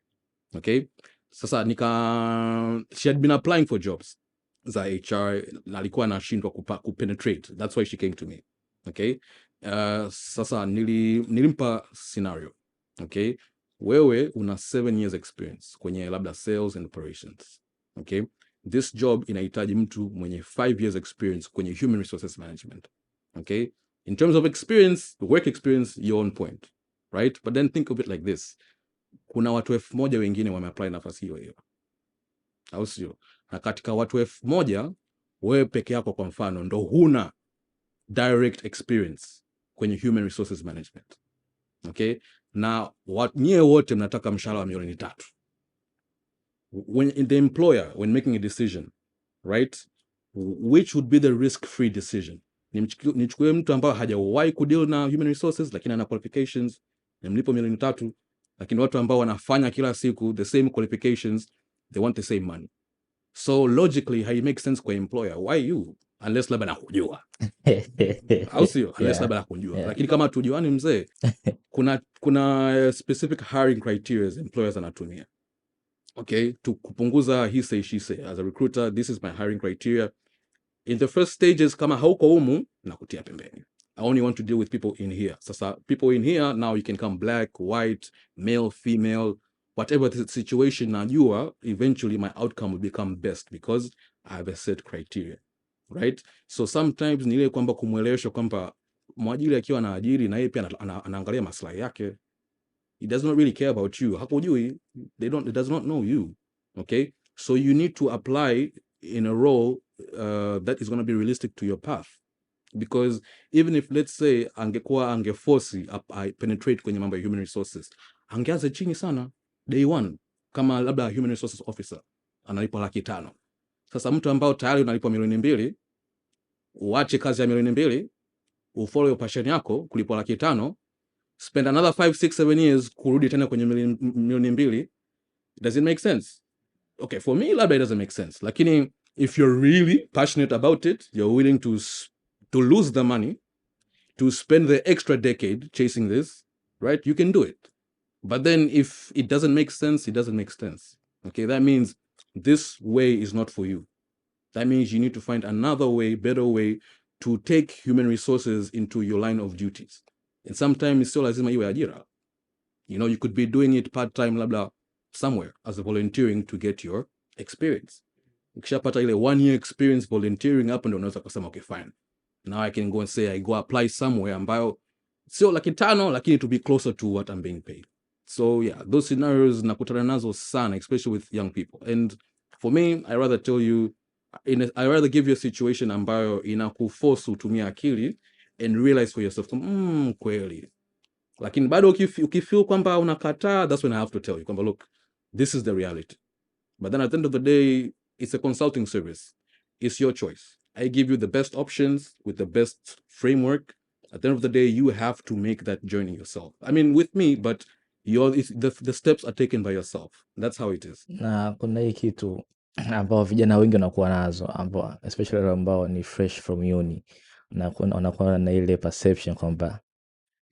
Okay, sasa she had been applying for jobs za HR na alikuwa anashindwa kupenetrate. That's why she came to me. Okay, sasa nilimpa scenario. Okay, wewe una 7 years experience kwenye labda sales and operations. Okay, this job inahitaji mtu mwenye 5 years experience kwenye human resources management. Okay, in terms of experience, work experience, you're on point, right? But then think of it like this. Kuna watu 1000 wengine wameapply nafasi hiyo. Au sio? Na katika watu 1000, wewe peke yako kwa mfano ndo huna direct experience kwenye human resources management. Okay? Na nyie wote mnataka mshahara wa milioni 3. When the employer, when making a decision, right? Which would be the risk-free decision? Nichukue mtu ambaye hajawahi kudeal na human resources lakini ana qualifications, nimlipo milioni 3, lakini watu ambao wanafanya kila siku the same qualifications, they want the same money. So logically, how it makes sense kwa employer, why you? unless labda nakujua au sio, unless Yeah. labda nakujua Yeah. lakini kama tujuani mzee, kuna specific hiring criteria employers anatumia, okay, to kupunguza he say she say. As a recruiter, this is my hiring criteria. In the first stages, kama hauko humu nakutia pembeni. I only want to deal with people in here. Sasa people in here, now you can come black, white, male, female, whatever the situation, najua eventually my outcome will become best because I have a set criteria, right? So sometimes ni ile kwamba kumwelewesha kwamba mwajiri akiwa anaajiri na yeye pia anaangalia maslahi yake. He does not really care about you. Hakujui, it does not know you, okay? So you need to apply in a role that is going to be realistic to your path. Because even if, let's say, angeforce I penetrate kwenye mambo ya human resources, angeanza chini sana day one, kama labda human resources officer analipwa 500,000. Sasa mtu ambao tayari unalipwa 2,200,000, uache kazi ya 2,200,000, ufollow passion yako kulipwa 500,000, spend another 5, 6, 7 years kurudi tena kwenye 2,200,000. Does it make sense? Okay, for me, labda it doesn't make sense. Lakini if you're really passionate about it, you're willing to lose the money, to spend the extra decade chasing this, right? You can do it. But then if it doesn't make sense, it doesn't make sense. Okay, that means this way is not for you. That means you need to find another way, better way to take human resources into your line of duties. And sometimes sio lazima iwe ajira. You know, you could be doing it part-time labda somewhere as a volunteering to get your experience. Ukishapata ile 1 year experience volunteering, hapo ndio unaweza kusema okay fine, now I can go and say I go apply somewhere ambayo sio 500,000 lakini to be closer to what I'm being paid. So yeah, those scenarios nakutana nazo sana, especially with young people. And for me, I rather tell you, I rather give you a situation ambayo inakuforce utumie akili and realize for yourself kweli. Lakini bado ukifeel kwamba unakataa, that's when I have to tell you kwamba look, this is the reality. But then at the end of the day, it's a consulting service. It's your choice. I give you the best options with the best framework. At the end of the day, you have to make that journey yourself. I mean, with me, but the steps are taken by yourself. That's how it is. Na kuna hii kitu ambao vijana wengi wanakuwa nazo, ambao especially ambao ni fresh from uni, na wanakuwa na ile perception kwamba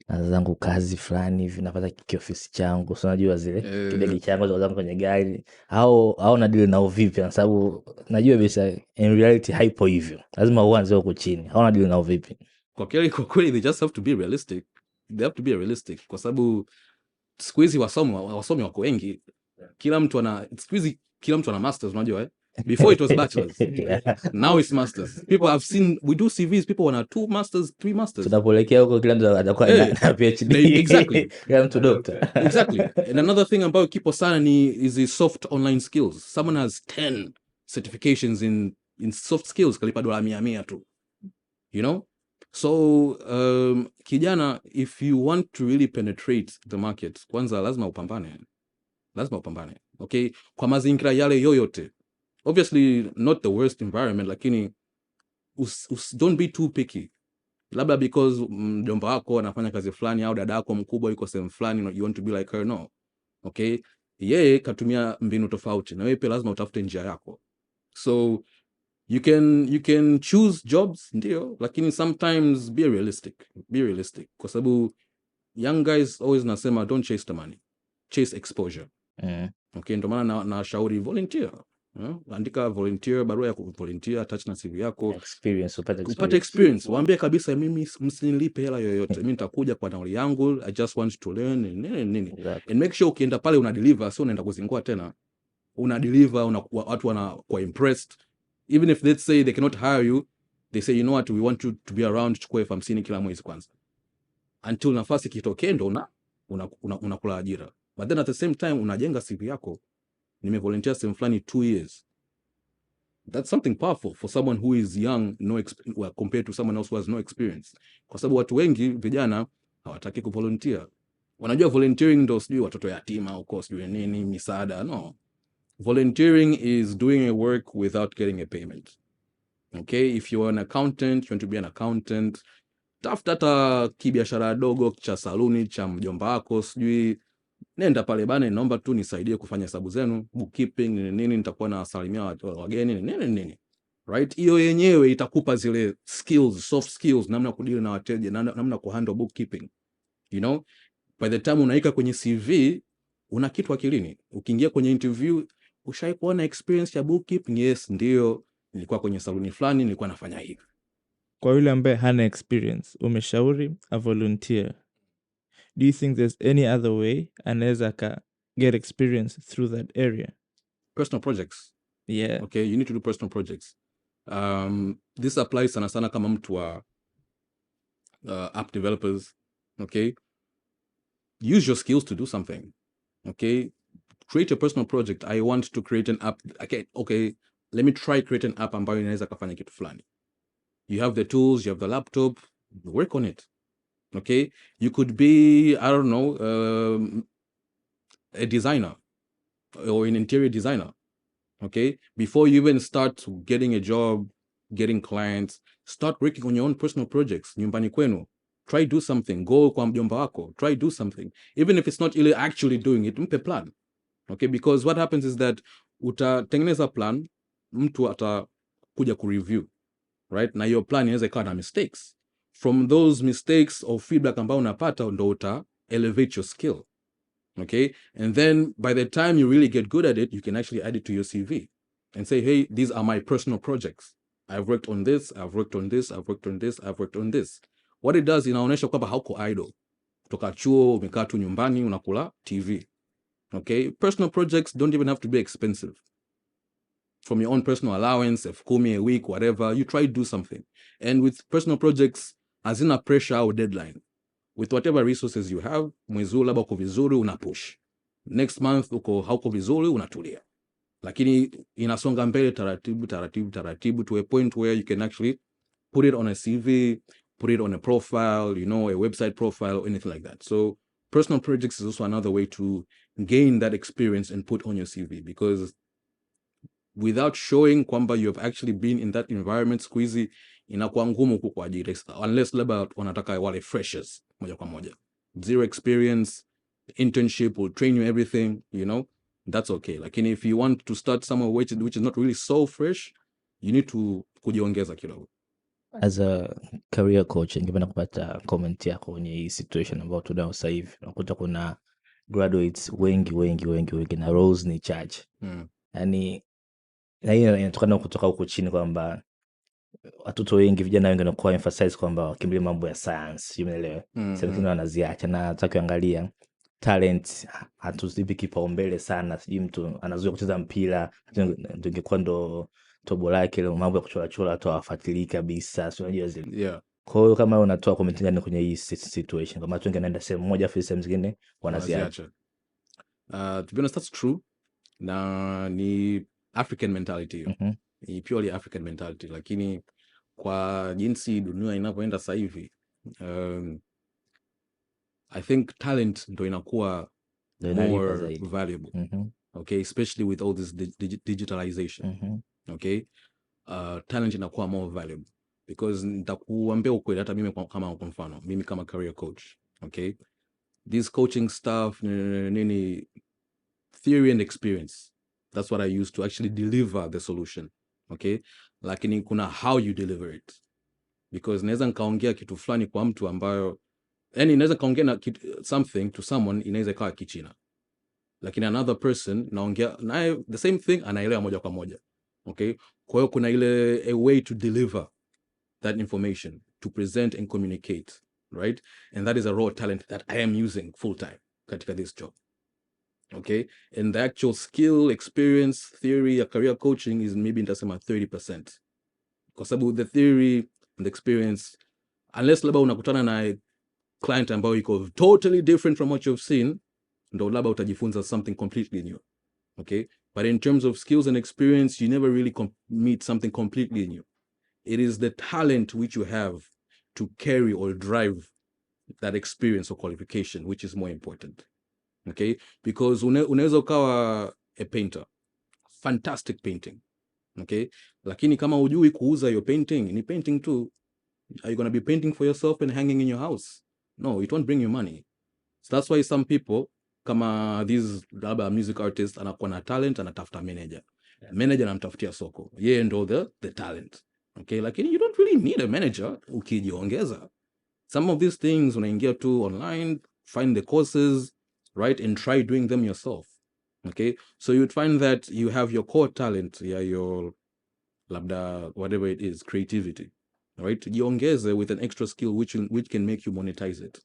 zangu kazi fulani hivi napata kiofisi changu, so unajua zile kidegi changu zangu kwenye gari au na deal nao vipi, kwa sababu najua bisa in reality haipo hivyo, lazima uanze huko chini. Au na deal nao vipi? Kwa kweli they just have to be realistic. They have to be realistic kwa sababu siku hizi wasomi wako wengi. Kila mtu ana masters, unajua Before it was bachelors. Yeah. Now it's masters. People have seen, we do CVs, people wana 2 masters, 3 masters. Tunapolekea huko kila mtu atakuwa na PhD. Exactly. Kila mtu doctor. Exactly. And another thing ambayo kipo sana is the soft online skills. Someone has 10 certifications in soft skills, kalipa $100 tu. You know? So, kijana, if you want to really penetrate the market, kwanza lazima upambane. Okay? Kwa mazingira yale yoyote. Obviously not the worst environment, lakini don't be too picky. Labda because mjomba wako anafanya kazi fulani au dada yako mkubwa yuko sehemu fulani, you want to be like her. No. Okay? Yeye katumia mbinu tofauti na wewe pia lazima utafute njia yako. So you can choose jobs, ndio, lakini sometimes be realistic. Kwa sababu young guys always nasema don't chase the money. Chase exposure. Okay, ndio maana na shauri volunteer. Andika volunteer, barua ya volunteer, attach na CV yako, upate experience. Waambie kabisa mimi msinilipe hela yoyote. Mimi nitakuja kwa nauli yangu. I just want to learn nini. Exactly. And make sure ukienda pale una deliver, sio unaenda kuzingua tena. Una deliver, watu wanakuwa impressed. Even if let's say they cannot hire you, they say you know what, we want you to be around, chukue 50 kila mwezi kwanza. Until nafasi kitokee ndo unakula ajira. But then at the same time unajenga CV yako. Nimevolunteer sehemu fulani 2 years. That's something powerful for someone who is young, compared to someone else who has no experience. Kwa sababu watu wengi vijana hawataki kuvolunteer. Wanajua volunteering ndo sijui watoto yatima huko sijui nini, misaada. No. Volunteering is doing a work without getting a payment. Okay, if you're an accountant, you want to be an accountant, tafuta kibiashara dogo cha saluni cha mjomba wako sijui, nenda pale bana, naomba tu nisaidie kufanya hesabu zenu, bookkeeping nini, nitakuwa na salimia wageni nini, right? Hiyo yenyewe itakupa zile skills, soft skills, namna ya kudeal na wateja, namna kuhandle bookkeeping, you know. By the time unaika kwenye CV una kitu akilini. Ukiingia kwenye interview, ushai kuona experience ya bookkeeping? Yes, ndio, nilikuwa kwenye saluni fulani, nilikuwa nafanya hivi. Kwa yule ambaye hana experience, umeshauri a volunteer. Do you think there's any other way anaweza ka get experience through that area? Personal projects. Yeah. Okay, you need to do personal projects. This applies sana sana kama mtu wa app developers. Okay, use your skills to do something. Okay, create a personal project. I want to create an app. Okay, let me try create an app ambayo inaweza kafanya kitu fulani. You have the tools, you have the laptop, work on it. Okay, you could be, I don't know, a designer or an interior designer. Okay, before you even start getting a job, getting clients, start working on your own personal projects. Nyumbani kwenu, try do something. Go kwa mjomba wako, try do something. Even if it's not really actually doing it, mpe plan. Okay, because what happens is that utatengeneza plan, mtu atakuja kureview, right? Na your plan inaweza ikawa na mistakes. From those mistakes or feedback ambao unapata, ndo uta elevate your skill. Okay, and then by the time you really get good at it, you can actually add it to your CV and say, hey, these are my personal projects. I've worked on this, I've worked on this, I've worked on this, I've worked on this. What it does, inaonyesha kwamba hauko idle. Kutoka chuo, umekaa tu nyumbani, unakula TV. Okay, personal projects don't even have to be expensive. From your own personal allowance, $10 a week, whatever, you try to do something. And with personal projects, hazina pressure or deadline. With whatever resources you have, mwezi huu labda uko vizuri, una push. Next month uko hauko vizuri, unatulia. Lakini inasonga mbele taratibu to a point where you can actually put it on a CV, put it on a profile, you know, a website profile or anything like that. So personal projects is also another way to gain that experience and put on your CV, because without showing kwamba you have actually been in that environment, squeezy, inakuwa ngumu kukuajiri, unless labda wanataka wale freshers moja kwa moja. Zero experience, internship will train you everything, you know, that's okay. Lakini if you want to start somewhere which is not really so fresh, you need to kujiongeza kidogo. As a career coach, ningependa kupata comment yako kwenye hii situation ambayo tunao sasa hivi. Unakuta kuna graduates wengi na roles ni chache. Yaani, na hiyo inatokana kutoka huko chini kwamba watoto wengi, vijana wengi wanakuwa emphasize kwamba wakimbilie mambo ya science, umeelewa? Sasa wanaziacha, na nataka kuangalia talent hatuzipi kipaumbele sana. Sijui mtu anazoea kucheza mpira, ndio ingekuwa ndo tobo lake, ile mambo ya kuchora watu hawafuatilii kabisa, sio? Unajua zile. Yeah. Kwa hiyo kama unatoa comment gani kwenye hii situation, kama watu wengi wanaenda sehemu moja afu sehemu zingine wanaziacha? To be honest, that's true. Na ni African mentality hiyo. Ni purely African mentality, lakini kwa jinsi dunia inavyoenda sasa hivi, I think talent ndo inakuwa more valuable. Okay, especially with all this digitalization. Okay, talent inakuwa more valuable, because nitakuambia ukweli, hata mimi kama kwa mfano, mimi kama career coach, okay, this coaching stuff, nini, theory and experience, that's what I use to actually deliver the solution. Okay, lakini kuna how you deliver it, because naweza nikaongea kitu fulani kwa mtu ambayo, yani naweza kaongea na something to someone, inaweza ikawa kichina, lakini another person naongea naye the same thing, anaelewa moja kwa moja. Okay, kwa hiyo kuna ile a way to deliver that information, to present and communicate, right? And that is a raw talent that I am using full time katika this job. Okay, and the actual skill, experience, theory ya career coaching is maybe nitasema 30%, kwa sababu the theory and the experience, unless labda unakutana na client ambayo iko totally different from what you've seen, ndo labda utajifunza something completely new. Okay, but in terms of skills and experience, you never really meet something completely new. It is the talent which you have to carry or drive that experience or qualification which is more important. Okay, because unaweza ukawa a painter, fantastic painting, okay, lakini kama hujui kuuza your painting, ni painting tu, are you going to be painting for yourself and hanging in your house? No, it won't bring you money. So that's why some people, kama these music artists, anakuwa na talent, anatafuta manager. manager anamtafutia soko, yeye ndo the talent. Okay, lakini you don't really need a manager ukijiongeza. Some of these things unaingia tu online, find the courses, right, and try doing them yourself. Okay, so you'd find that you have your core talent, your labda whatever it is, creativity, right? Jiongeze with an extra skill which can make you monetize it.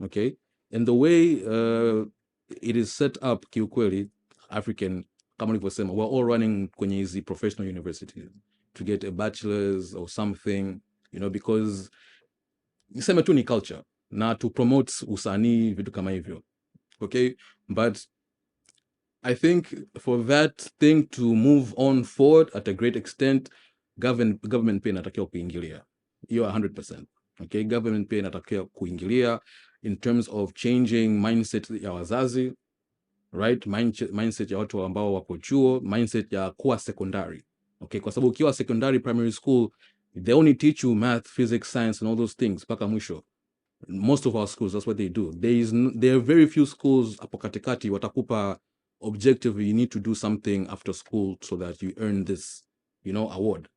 Okay, and the way it is set up kiukweli, African, kama nilivyosema, we're all running kwenye hizi professional universities to get a bachelor's or something, because niseme tu ni culture na to promote usanii, vitu kama hivyo. Okay, but I think for that thing to move on forward at a great extent, government pia inatakiwa kuingilia. You're 100%. Okay, government pia inatakiwa kuingilia in terms of changing mindset ya wazazi, right? Mindset ya watu ambao wako chuo, mindset ya kuwa secondary. Okay, kwa sababu ukiwa secondary primary school, they only teach you math, physics, science and all those things mpaka mwisho. Most of our schools, that's what they do. There are very few schools hapo katikati watakupa objective, you need to do something after school so that you earn this, award.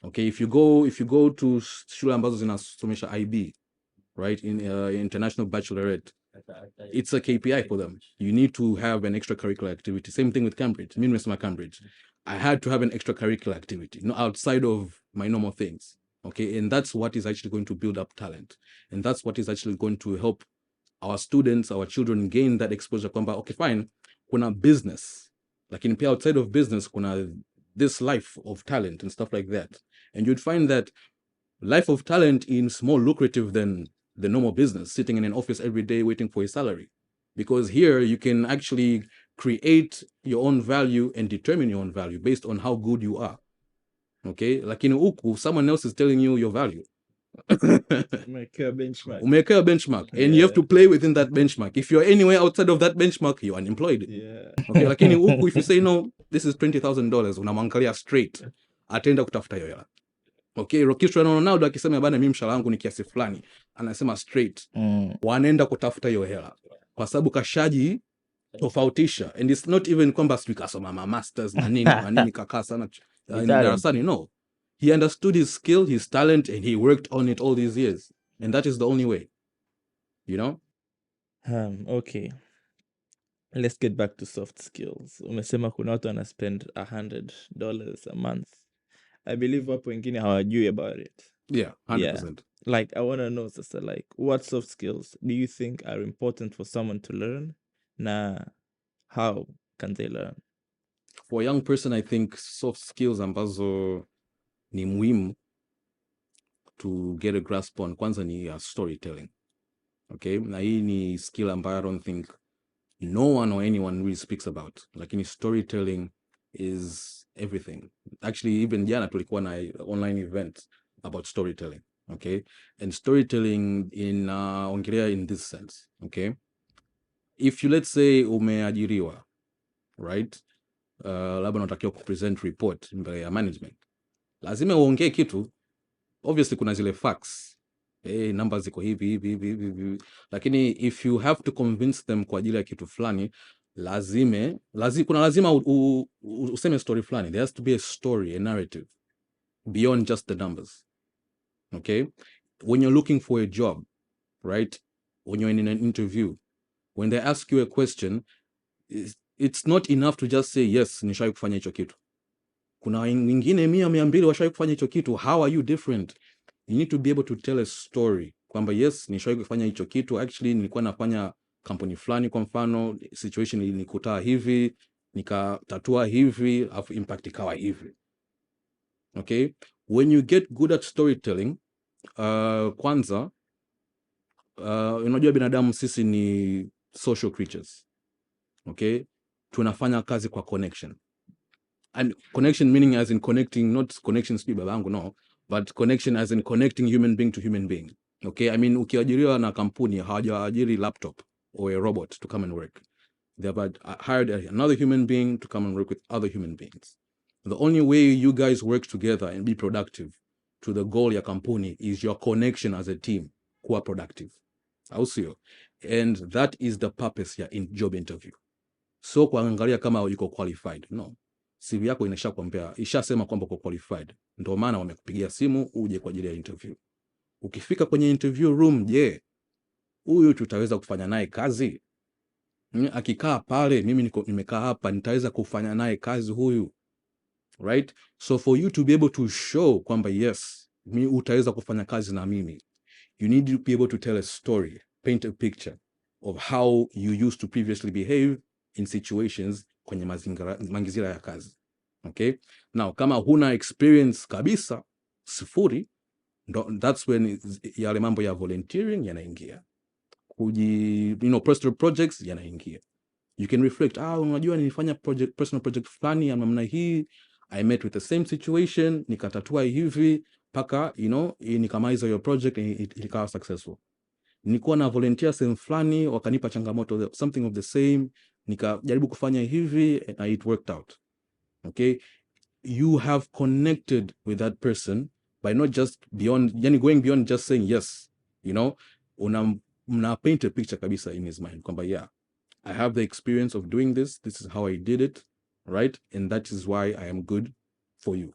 Okay, if you go to shule ambazo zinasomesha IB, right, in international baccalaureate, it's a KPI for them. You need to have an extracurricular activity. Same thing with Cambridge. Me and Cambridge, I had to have an extracurricular activity, outside of my normal things. Okay, and that's what is actually going to build up talent, and that's what is actually going to help our students, our children gain that exposure. Kwamba, okay, fine, kuna business, lakini pia outside of business kuna this life of talent and stuff like that. And you'd find that life of talent is more lucrative than the normal business, sitting in an office every day waiting for a salary. Because here you can actually create your own value and determine your own value based on how good you are. Okay, lakini huku someone else is telling you your value. Umewekea benchmark. Umewekea benchmark, and you have to play within that benchmark. If you're anywhere outside of that benchmark, you're unemployed. Yeah. Okay, lakini huku if you say no, this is $20,000, unamwangalia straight, ataenda kutafuta hiyo hela. Okay, Cristiano Ronaldo akisema bana, mimi mshahara wangu ni kiasi fulani, anasema straight, wanaenda kutafuta hiyo hela kwa sababu kashaji tofautisha. And it's not even kwamba sijui kasoma masters na nini kakaa sana darasani. No, he understood his skill, his talent, and he worked on it all these years, and that is the only way, Okay, let's get back to soft skills. Umesema kuna watu wana spend $100 a month. I believe wapo wengine hawajui about it. Yeah, 100%. Like, I want to know, sister, like, what soft skills do you think are important for someone to learn? Na how can they learn? For a young person, I think soft skills ambazo ni muhimu to get a grasp on, kwanza ni storytelling. Okay, na hii ni skill ambayo I don't think no one or anyone really speaks about. Lakini storytelling is everything. Actually, even jana tulikuwa na online event about storytelling. Okay, and storytelling ongelea in this sense. Okay, if you, let's say, umeajiriwa, right, labda unatakiwa kupresent report mbele ya management, lazima uongee kitu. Obviously kuna zile facts, numbers ziko hivi, lakini if you have to convince them kwa ajili ya kitu fulani, lazima useme story fulani. There has to be a story, a narrative beyond just the numbers. Okay, when you're looking for a job, right, when you're in an interview, when they ask you a question, it's not enough to just say yes, nishawahi kufanya hicho kitu. Kuna wengine 100-200 washawahi kufanya hicho kitu. How are you different? You need to be able to tell a story kwamba yes, nishawahi kufanya hicho kitu, actually nilikuwa nafanya kampuni fulani, kwa mfano situation ilinikuta hivi, nikatatua hivi, afu impact ikawa hivi. Okay, when you get good at storytelling, kwanza unajua binadamu sisi ni social creatures. Okay, tunafanya kazi kwa connection. And connection meaning as in connecting, not connections to babangu, no, but connection as in connecting human being to human being. Okay, I mean, ukiajiriwa na kampuni, hawajaajiri laptop or a robot to come and work. They have hired another human being to come and work with other human beings. The only way you guys work together and be productive to the goal ya kampuni is your connection as a team, kuwa productive. Also, and that is the purpose ya in job interview. So kuangalia kama yuko qualified, no. CV yako ishasema kwamba uko qualified. Ndio maana wamekupigia simu uje kwa ajili ya interview. Ukifika kwenye interview room, je, huyu tutaweza kufanya naye kazi? Akikaa pale, mimi nimekaa hapa, nitaweza kufanya naye kazi huyu? Right? So for you to be able to show kwamba yes, utaweza kufanya kazi na mimi, you need to be able to tell a story, paint a picture of how you used to previously behave in situations kwenye mazingira ya kazi. Okay? Now, kama huna experience kabisa, sifuri, that's when yale mambo ya volunteering yanaingia. Personal projects yanaingia. You can reflect, unajua nilifanya personal project fulani ya namna hii, I met with the same situation, nikatatua hivi, paka, nikamaliza your project and ikawa successful. Nilikuwa na volunteer sehemu fulani, wakanipa changamoto, something of the same, nikajaribu kufanya hivi and it worked out. Okay? You have connected with that person by not just going beyond just saying yes, una paint a picture kabisa in his mind kwamba yeah, I have the experience of doing this is how I did it, right? And that is why I am good for you.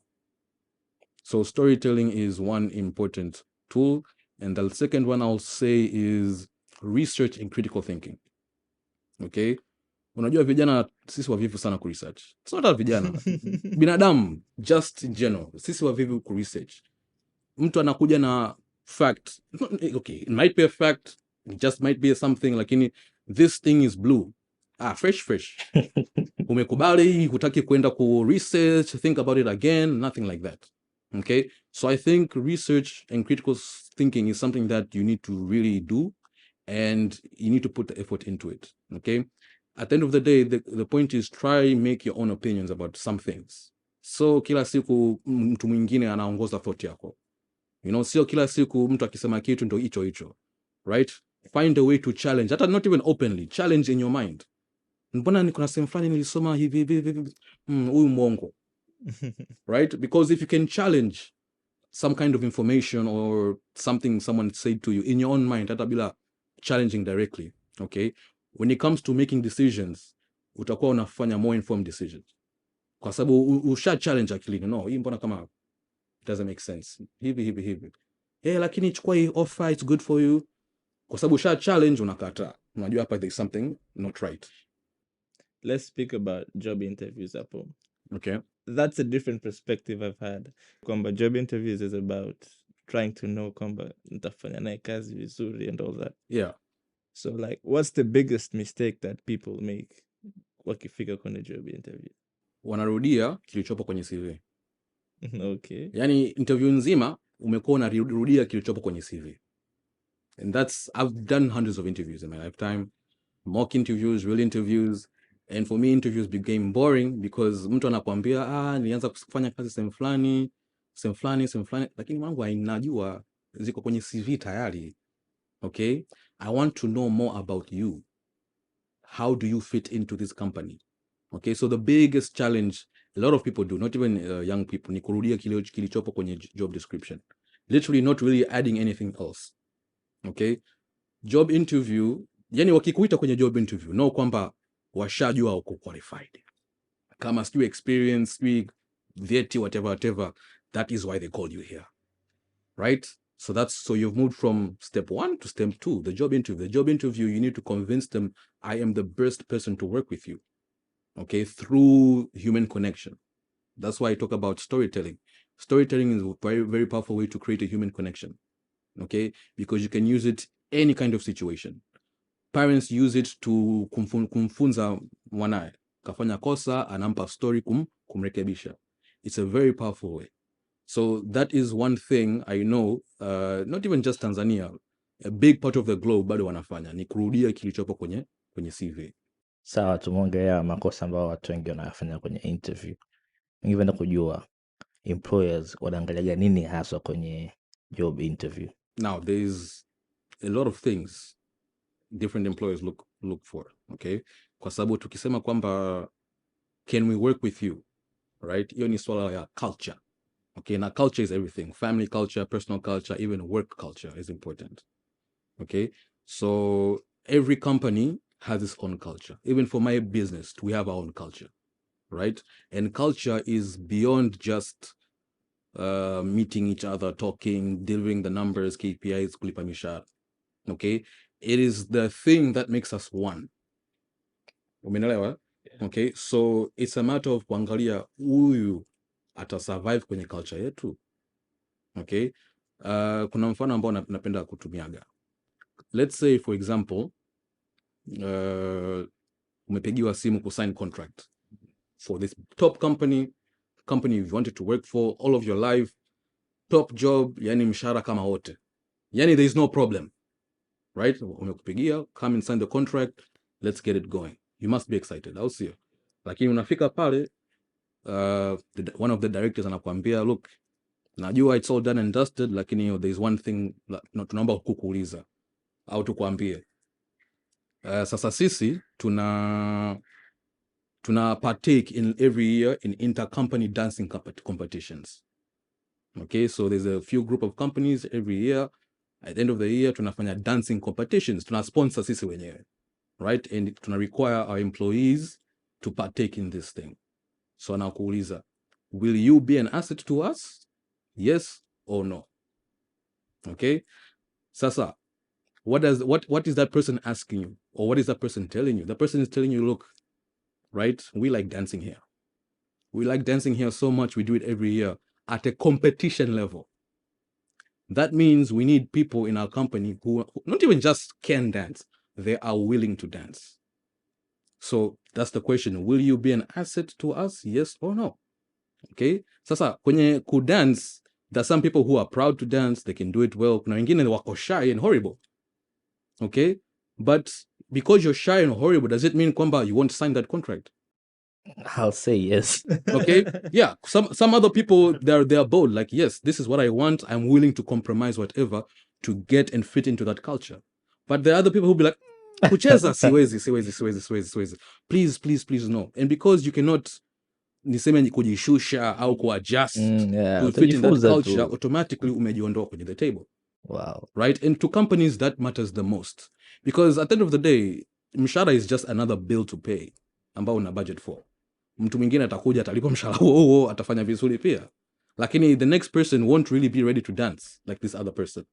So storytelling is one important tool, and the second one I'll say is research and critical thinking. Okay? Unajua vijana sisi wavivu sana ku research. It's not vijana. Binadamu just in general. Sisi wavivu ku research. Mtu anakuja na fact. Okay, it might be a fact, it just might be something, lakini this thing is blue. Fresh. Umekubali, hutaki kwenda ku research, think about it again, nothing like that. Okay? So I think research and critical thinking is something that you need to really do, and you need to put the effort into it. Okay? At the end of the day, the point is try make your own opinions about some things. So kila siku mtu mwingine anaongoza thought yako. Sio kila siku mtu akisema kitu ndio hicho. Right? Find a way to challenge. Hata not even openly. Challenge in your mind. Mbona niko na sehemu fulani nilisoma hivi. Huyu mwongo. Right? Because if you can challenge some kind of information or something someone said to you in your own mind, hata bila challenging directly, okay? When it comes to making decisions, utakuwa unafanya more informed decisions. Kwa sababu usha challenge akilini, no, hii mbona kama it doesn't make sense. Hivi. Lakini chukua hii offer, it's good for you. Kwa sababu usha challenge, unakata. Unajua hapa there's something not right. Let's speak about job interviews hapo. Okay. That's a different perspective I've had. Kwamba job interviews is about trying to know kwamba nitafanya naye kazi vizuri and all that. Yeah. So like, what's the biggest mistake that people make wakifika kwenye job interview? Wanarudia kilichopo kwenye CV. Okay. Yani interview nzima umekuwa unarudia kilichopo kwenye CV. And I've done hundreds of interviews in my lifetime. Mock interviews, real interviews. And for me, interviews became boring because mtu anakuambia, nilianza kufanya kazi sehemu fulani, lakini mambo ainajua ziko kwenye CV tayari. Okay? I want to know more about you. How do you fit into this company? Okay, so the biggest challenge a lot of people do, not even young people, ni kurudia kilichopo kwenye job description. Literally not really adding anything else. Okay? Job interview, yani wakikuita kwenye job interview, no kwamba washajua uko qualified. Kama sijui experience, sijui vyeti, whatever, that is why they called you here. Right? So you've moved from step 1 to step 2, the job interview. The job interview, you need to convince them, I am the best person to work with you. Okay, through human connection. That's why I talk about storytelling. Storytelling is a very, very powerful way to create a human connection. Okay, because you can use it any kind of situation. Parents use it to kumfunza mwanae. Kafanya kosa, anampa story kumrekebisha. It's a very powerful way. So that is one thing I know, not even just Tanzania, a big part of the globe bado wanafanya, ni kurudia kilichopo kwenye CV. Sawa, tumeongelea makosa ambayo watu wengi wanayafanya kwenye interview. Ningependa kujua employers wanaangalia nini haswa kwenye job interview? Now, there's a lot of things different employers look for, okay? Kwa sababu tukisema kwamba can we work with you, right? Hiyo ni swala ya culture. Okay, now culture is everything. Family culture, personal culture, even work culture is important. Okay? So every company has its own culture. Even for my business, we have our own culture. right? And culture is beyond just meeting each other, talking, delivering the numbers, KPIs, kulipa mishahara. Okay, it is the thing that makes us one. Umeelewa? Okay, so it's a matter of kuangalia huyu ata survive kwenye culture yetu. Okay, kuna mfano ambao napenda kutumiaga. Let's say for example, umepigiwa simu kusign contract for this top company you've wanted to work for all of your life, top job, yani mshahara kama wote, yani there is no problem, right? Umekupigia, come and sign the contract, let's get it going. You must be excited, au sio? Lakini unafika pale, one of the directors anakuambia, look, najua it's all done and dusted, lakini there is one thing tunaomba kukuuliza au tukuambie. Sasa sisi tuna partake in every year in intercompany dancing competitions. Okay, so there's a few group of companies every year. At the end of the year, tunafanya dancing competitions. Tuna sponsor sisi wenyewe, right? And tuna require our employees to partake in this thing. So anakuuliza, will you be an asset to us? Yes or no? Okay. Sasa, what is that person asking you? Or what is that person telling you? The person is telling you, look, right? We like dancing here. We like dancing here so much, we do it every year at a competition level. That means we need people in our company who not even just can dance, they are willing to dance. So that's the question. Will you be an asset to us? Yes or no? Okay. Sasa kwenye kudance, there are some people who are proud to dance, they can do it well. Kuna wengine wako shy and horrible. Okay. But because you're shy and horrible, does it mean kwamba you won't sign that contract? I'll say yes. Okay. Yeah. Some other people, they're bold. Like, yes, this is what I want. I'm willing to compromise whatever to get and fit into that culture. But there are other people who be like, kucheza siwezi. Please, no. And because you cannot niseme kujishusha au kuadjust to fit in that culture, automatically umejiondoa kwenye the table. Wow. Right? And to companies, that matters the most. Because at the end of the day, mshahara is just another bill to pay ambao una budget for. Mtu mwingine atakuja atalipa mshahara huo, atafanya vizuri pia. Lakini the next person won't really be ready to dance like this other person.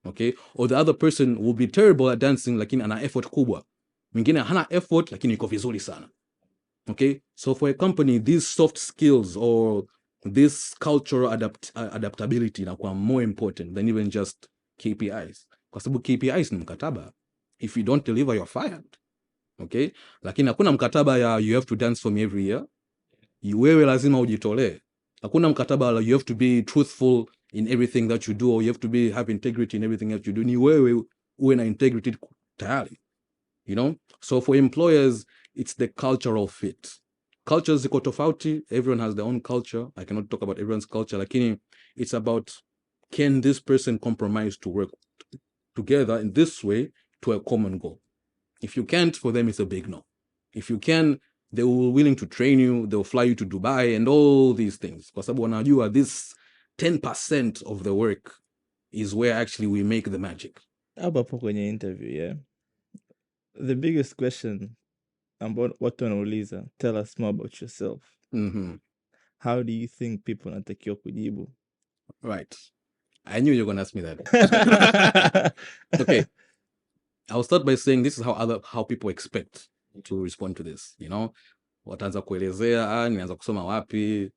Okay? Or the other person will be terrible at dancing lakini ana effort kubwa. Mwingine hana effort lakini yuko vizuri sana. Okay? So for a company, these soft skills or this cultural adaptability inakuwa more important than even just KPIs. Kwa sababu KPIs ni mkataba. If you don't deliver, you're fired. Okay? Lakini hakuna mkataba ya you have to dance for me every year. Wewe lazima ujitolee. Hakuna mkataba la you have to be truthful in everything that you do or you have to have integrity in everything that you do. Ni wewe uwe na integrity tayari. You know? So for employers, it's the cultural fit. Cultures ziko tofauti. Everyone has their own culture. I cannot talk about everyone's culture. Lakini it's about, can this person compromise to work together in this way to a common goal? If you can't, for them, it's a big no. If you can, they will be willing to train you. They'll fly you to Dubai and all these things. Kwa sababu wanajua this 10% of the work is where actually we make the magic. Hapo kwenye interview, yeah. The biggest question about watu wanauliza, tell us more about yourself. Mm-hmm. How do you think people wanatakiwa kujibu? Right. I knew you were going to ask me that. Okay. I'll start by saying this is how people expect to respond to this, you know. Wataanza kuelezea, nianza kusoma wapi,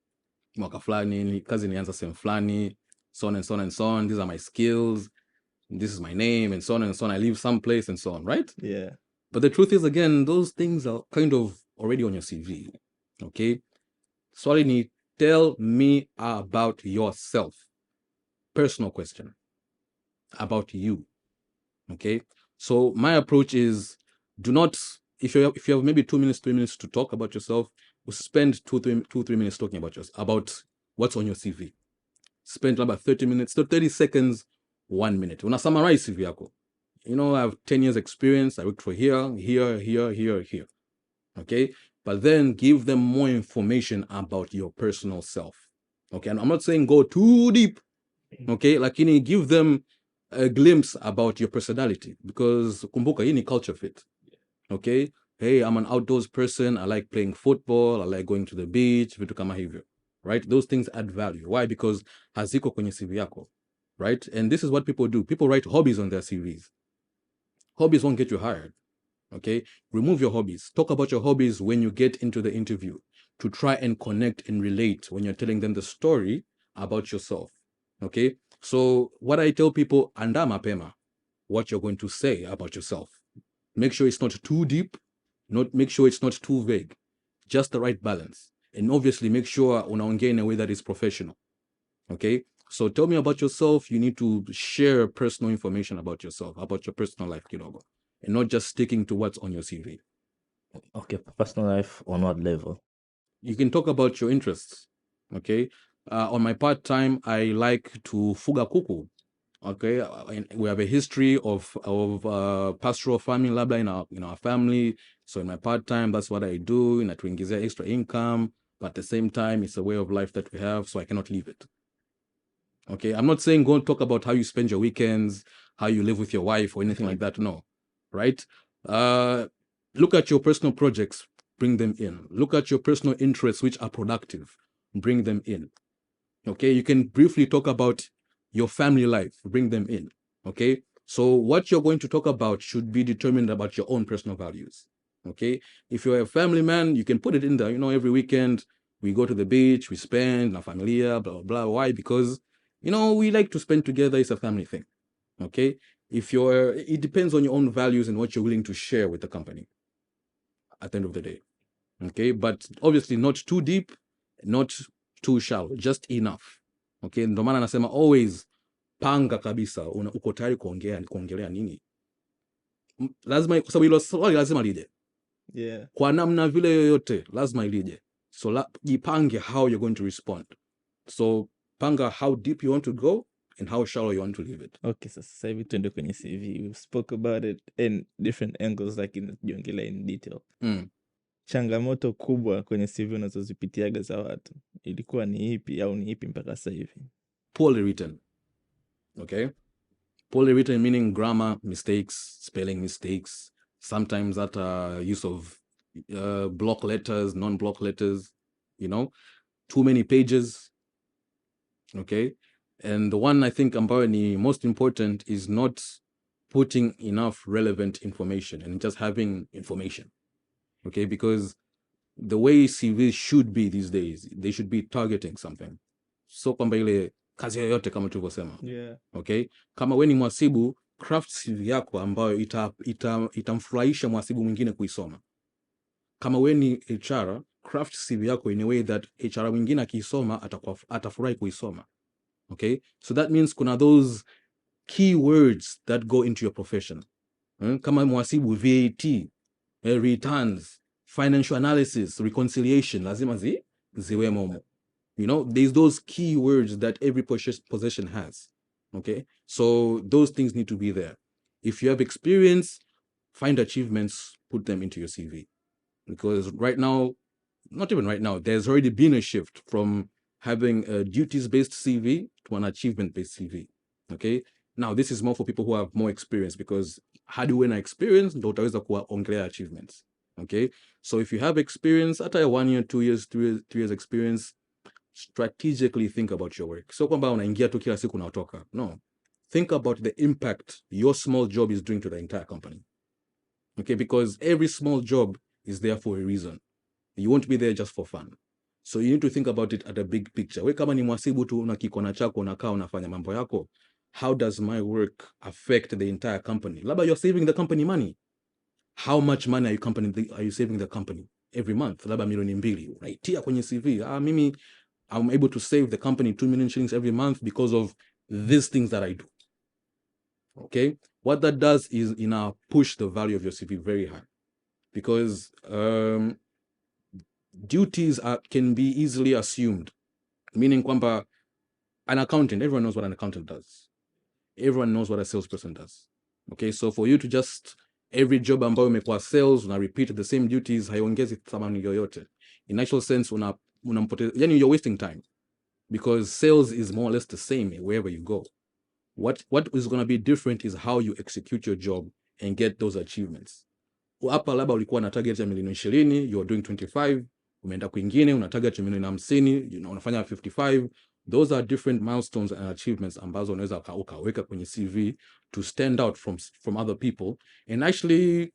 mwaka fulani, kazi nianza sehemu fulani, so on and so on and so on. These are my skills. This is my name and so on and so on. I live someplace and so on, right? Yeah. But the truth is, again, those things are kind of already on your CV. Okay? Swali ni, tell me about yourself. Personal question. About you. Okay? So my approach is, do not, if you have maybe 2 minutes, 3 minutes to talk about yourself, spend 2-3 minutes talking about what's on your CV. Spend about 30 minutes, 30 seconds, 1 minute. Una summarize CV yako. You know, I have 10 years experience. I worked for here. Okay? But then give them more information about your personal self. Okay? And I'm not saying go too deep. Okay? Lakini give them a glimpse about your personality. Because kumbuka, hii ni culture fit. Okay? hey, I'm an outdoors person, I like playing football, I like going to the beach, vitu kama hivyo, right? Those things add value. Why? Because haziko kwenye CV yako, right? And this is what people do. People write hobbies on their CVs. Hobbies won't get you hired, okay? Remove your hobbies. Talk about your hobbies when you get into the interview to try and connect and relate when you're telling them the story about yourself, okay? So what I tell people, anda mapema, what you're going to say about yourself. Make sure it's not too deep, make sure it's not too vague, just the right balance. And obviously make sure unaongea in a way that is professional, okay? So tell me about yourself. You need to share personal information about yourself, about your personal life, kidogo, and not just sticking to what's on your CV. Okay, personal life on what level? You can talk about your interests, okay? On my part-time, I like to fuga kuku, okay? And we have a history of pastoral farming labda in our family. So in my part-time, that's what I do, inatuingizia extra income, but at the same time, it's a way of life that we have, so I cannot leave it. Okay, I'm not saying go and talk about how you spend your weekends, how you live with your wife or anything like that, no, right? Look at your personal projects, bring them in. Look at your personal interests, which are productive, bring them in. Okay, you can briefly talk about your family life, bring them in. Okay, so what you're going to talk about should be determined about your own personal values. Okay, if you're a family man, you can put it in there. You know, every weekend we go to the beach, we spend la familia, blah, blah, blah. Why? Because, you know, we like to spend together. It's a family thing. Okay, it depends on your own values and what you're willing to share with the company at the end of the day. Okay, but obviously not too deep, not too shallow, just enough. Okay, ndo maana nasema always panga kabisa, uko tayari kuongelea nini. Lazima, kwa sababu hilo swali lazima lije. Yeah. Kwa namna vile yoyote lazima ilije. So jipange how you're going to respond. So panga how deep you want to go and how shallow you want to leave it. Okay, sasa hivi tuende kwenye CV. We spoke about it in different angles, lakini tujiongelea in detail. Changamoto kubwa kwenye CV unazozipitiaga za watu ilikuwa ni ipi au ni ipi mpaka sasa hivi? Poorly written. Okay, poorly written meaning grammar mistakes, spelling mistakes, sometimes that use of block letters, non-block letters, you know, too many pages. Okay, and the one I think ambayo ni most important is not putting enough relevant information and just having information. Okay, because the way CVs should be these days, they should be targeting something. So kwamba ile kazi yoyote kama tulivyosema. Yeah. Okay, kama we ni mwasibu, craft CV yako ambayo itamfurahisha mwasibu mwingine kuisoma. Kama we ni HR, craft CV yako in a way that HR mwingine akiisoma atafurahi kuisoma. Okay, so that means kuna those key words that go into your profession. Kama mwasibu, VAT, returns, financial analysis, reconciliation, lazima ziwemo. You know, there's those key words that every position has. Okay, so those things need to be there. If you have experience, find achievements, put them into your CV. Because right now, not even right now, there's already been a shift from having a duties-based CV to an achievement-based CV. Okay, now this is more for people who have more experience, because hadi uwe na experience ndo utaweza kuongelea achievements. Okay, so if you have experience, hata 1 year, 2 years, 3 years experience, strategically think about your work. So kwamba unaingia tu kila siku unaotoka. No, think about the impact your small job is doing to the entire company. Okay, because every small job is there for a reason. You won't be there just for fun. So you need to think about it at a big picture. We kama ni mwasibu tu una kikona chako unakaa unafanya mambo yako, how does my work affect the entire company? Labda you're saving the company money. How much money are you saving the company every month? Labda milioni 2 unaitia kwenye CV. Mimi I'm able to save the company 2 million shillings every month because of these things that I do. Okay, what that does is push the value of your CV very high, because duties can be easily assumed, meaning kwamba an accountant, everyone knows what an accountant does. Everyone knows what a salesperson does. Okay, so for you to just every job ambayo umekuwa sales una repeat the same duties, haiongezi thamani yoyote. In actual sense, yani you're wasting time, because sales is more or less the same wherever you go. What is going to be different is how you execute your job and get those achievements. hapa labda ulikuwa na target ya milioni 20, you are doing 25, umeenda kwingine una target ya milioni 50, unafanya 55. Those are different milestones and achievements ambazo unaweza ukaweka kwenye CV to stand out from other people and actually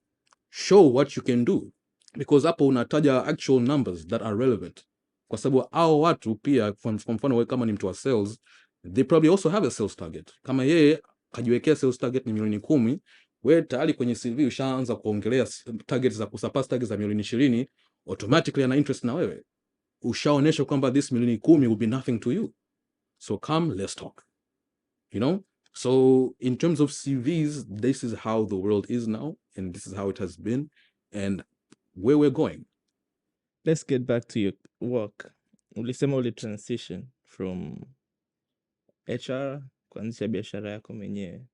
show what you can do, because hapo unataja actual numbers that are relevant, kwa sababu hao watu pia, kwa mfano wewe kama ni mtu wa sales, they probably also have a sales target. Kama yeye kajiwekea sales target ni milioni 10, wewe tayari kwenye CV ushaanza kuongelea targets za kusurpass targets za milioni 20, automatically ana interest na wewe, ushaonesha kwamba this milioni 10 will be nothing to you, so come let's talk, you know. So in terms of CVs, this is how the world is now, and this is how it has been, and where we're going. Let's get back to your work. Ulisema uli transition from HR kuanzisha biashara yako mwenyewe.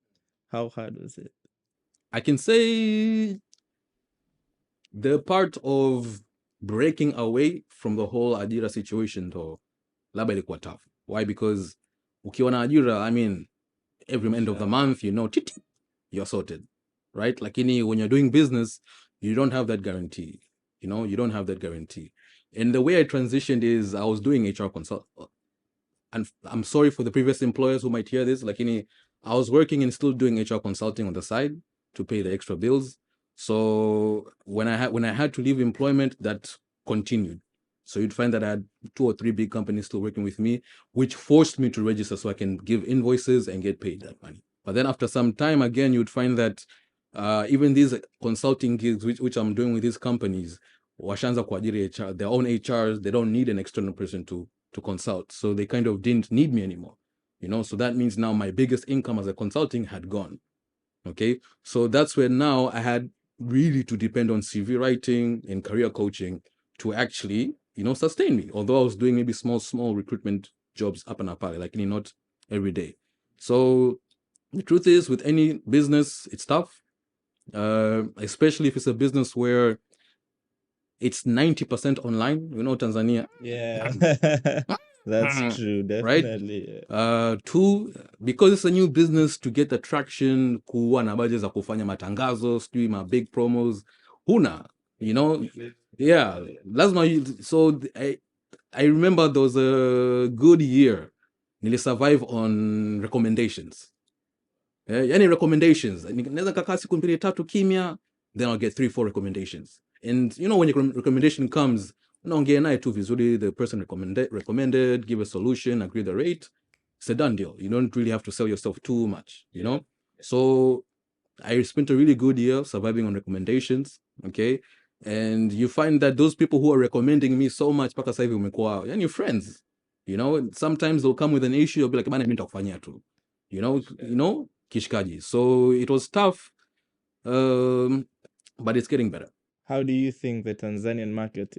How hard was it? I can say the part of breaking away from the whole ajira situation though, labda ilikuwa tough. Why? Because ukiwa na ajira, I mean, every end of the month, you know, you're sorted, right? Lakini when you're doing business, you don't have that guarantee. You know, you don't have that guarantee. And the way I transitioned is I was doing HR consult. And I'm sorry for the previous employers who might hear this. Lakini I was working and still doing HR consulting on the side to pay the extra bills. So when I had to leave employment, that continued. So you'd find that I had 2 or 3 big companies still working with me, which forced me to register so I can give invoices and get paid that money. But then after some time, again, you'd find that even these consulting gigs, which I'm doing with these companies, washaanza kuajiri HR, their own HRs, they don't need an external person to consult. So they kind of didn't need me anymore, you know? So that means now my biggest income as a consulting had gone, okay? So that's where now I had really to depend on CV writing and career coaching to actually, you know, sustain me. Although I was doing maybe small recruitment jobs up and up, like not every day. So the truth is, with any business, it's tough, especially if it's a business where it's 90% online. You know, Tanzania. Yeah, that's true, definitely. Right? 2, because it's a new business, to get the traction, kuwa na budget za kufanya matangazo, sijui ma big promos, huna, you know. Yeah, lazima. So I remember there was a good year, nili survive on recommendations. Yani recommendations, naweza kakaa siku 2-3 kimya, then I'll get 3-4 recommendations. And you know, when your recommendation comes, unaongea naye tu vizuri, the person recommended, give a solution, agree the rate, it's a done deal. You don't really have to sell yourself too much, you know. So I spent a really good year surviving on recommendations, okay? And you find that those people who are recommending me so much, paka sasa hivi umekuwa yani friends, you know. Sometimes they'll come with an issue, you'll be like, bana mimi nitakufanyia tu, you know, kishikaji. So it was tough, but it's getting better. How do you think the Tanzanian market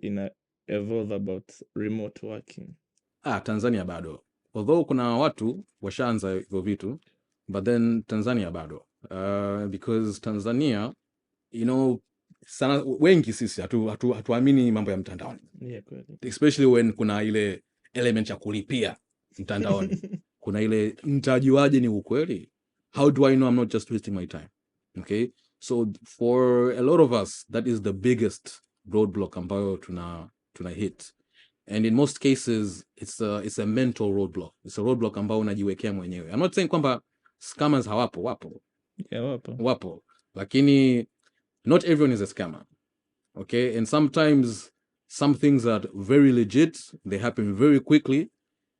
evolve about remote working? Tanzania bado. Although kuna watu washaanza hivyo vitu, but then Tanzania bado. Because Tanzania, you know, sana wengi sisi hatuamini mambo ya mtandaoni. Yeah, kweli. Especially when kuna ile element ya kulipia mtandaoni. Kuna ile nitajuaje ni ukweli? How do I know I'm not just wasting my time? Okay? So for a lot of us, that is the biggest roadblock ambayo tuna hit. And in most cases, it's a mental roadblock. It's a roadblock ambao unajiwekea mwenyewe. I'm not saying kwamba scammers hawapo, wapo. Yeah, Wapo. Lakini not everyone is a scammer. Okay? And sometimes some things are very legit, they happen very quickly,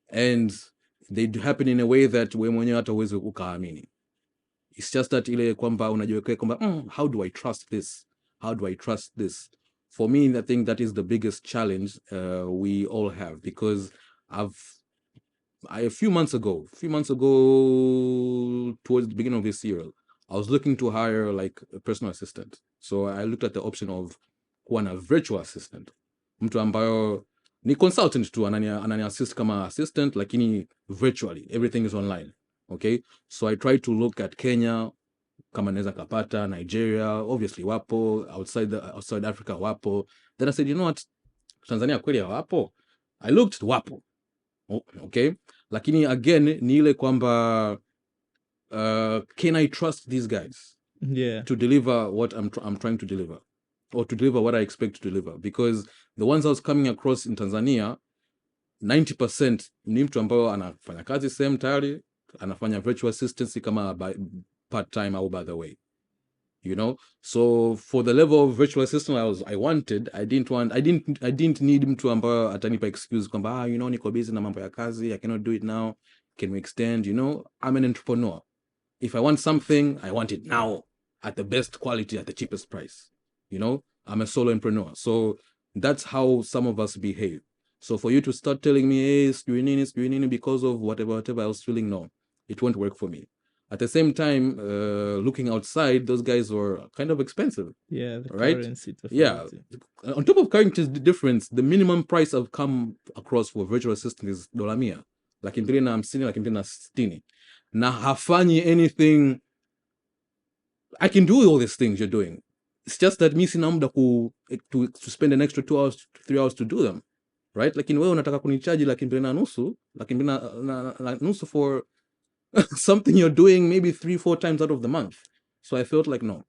and they happen in a way that wewe mwenyewe hata huwezi ukaamini. It's just that ile kwamba unajiwekea kwamba how do I trust this? How do I trust this? For me, I think that is the biggest challenge we all have, because a few months ago, towards the beginning of this year, I was looking to hire like a personal assistant. So I looked at the option of kuwa na virtual assistant. Mtu ambayo ni consultant tu, anani assist kama assistant, lakini virtually, everything is online. Okay? So I tried to look at Kenya, kama naweza kapata, Nigeria, obviously wapo, outside Africa wapo. Then I said, you know what, Tanzania kweli wapo? I looked, wapo. Okay? Lakini again, ni ile kwamba can I trust these guys? Yeah. To deliver what I'm trying to deliver? or to deliver what I expect to deliver, because the ones I was coming across in Tanzania, 90% ni mtu ambao anafanya kazi sehemu tayari, anafanya virtual assistance kama part time au by the way, you know. So for the level of virtual assistant I wanted, I didn't need mtu ambao atanipa excuse kwamba you know niko busy na mambo ya kazi, I cannot do it now, can we extend, you know. I'm an entrepreneur. If I want something, I want it now at the best quality at the cheapest price. You know, I'm a solo entrepreneur. So that's how some of us behave. So for you to start telling me, hey, it's doing it because of whatever I was feeling, no, it won't work for me. At the same time, looking outside, those guys were kind of expensive. Yeah, the right? currency. Yeah. On top of currency difference, the minimum price I've come across for virtual assistant is $100, $250, $260. Na hafanyi anything. I can do all these things you're doing. It's just that mi sina muda to spend an extra 2 hours, 3 hours to do them, right? Lakini wewe unataka kunichaji $250 for something you're doing maybe 3-4 times out of the month. So I felt like, no,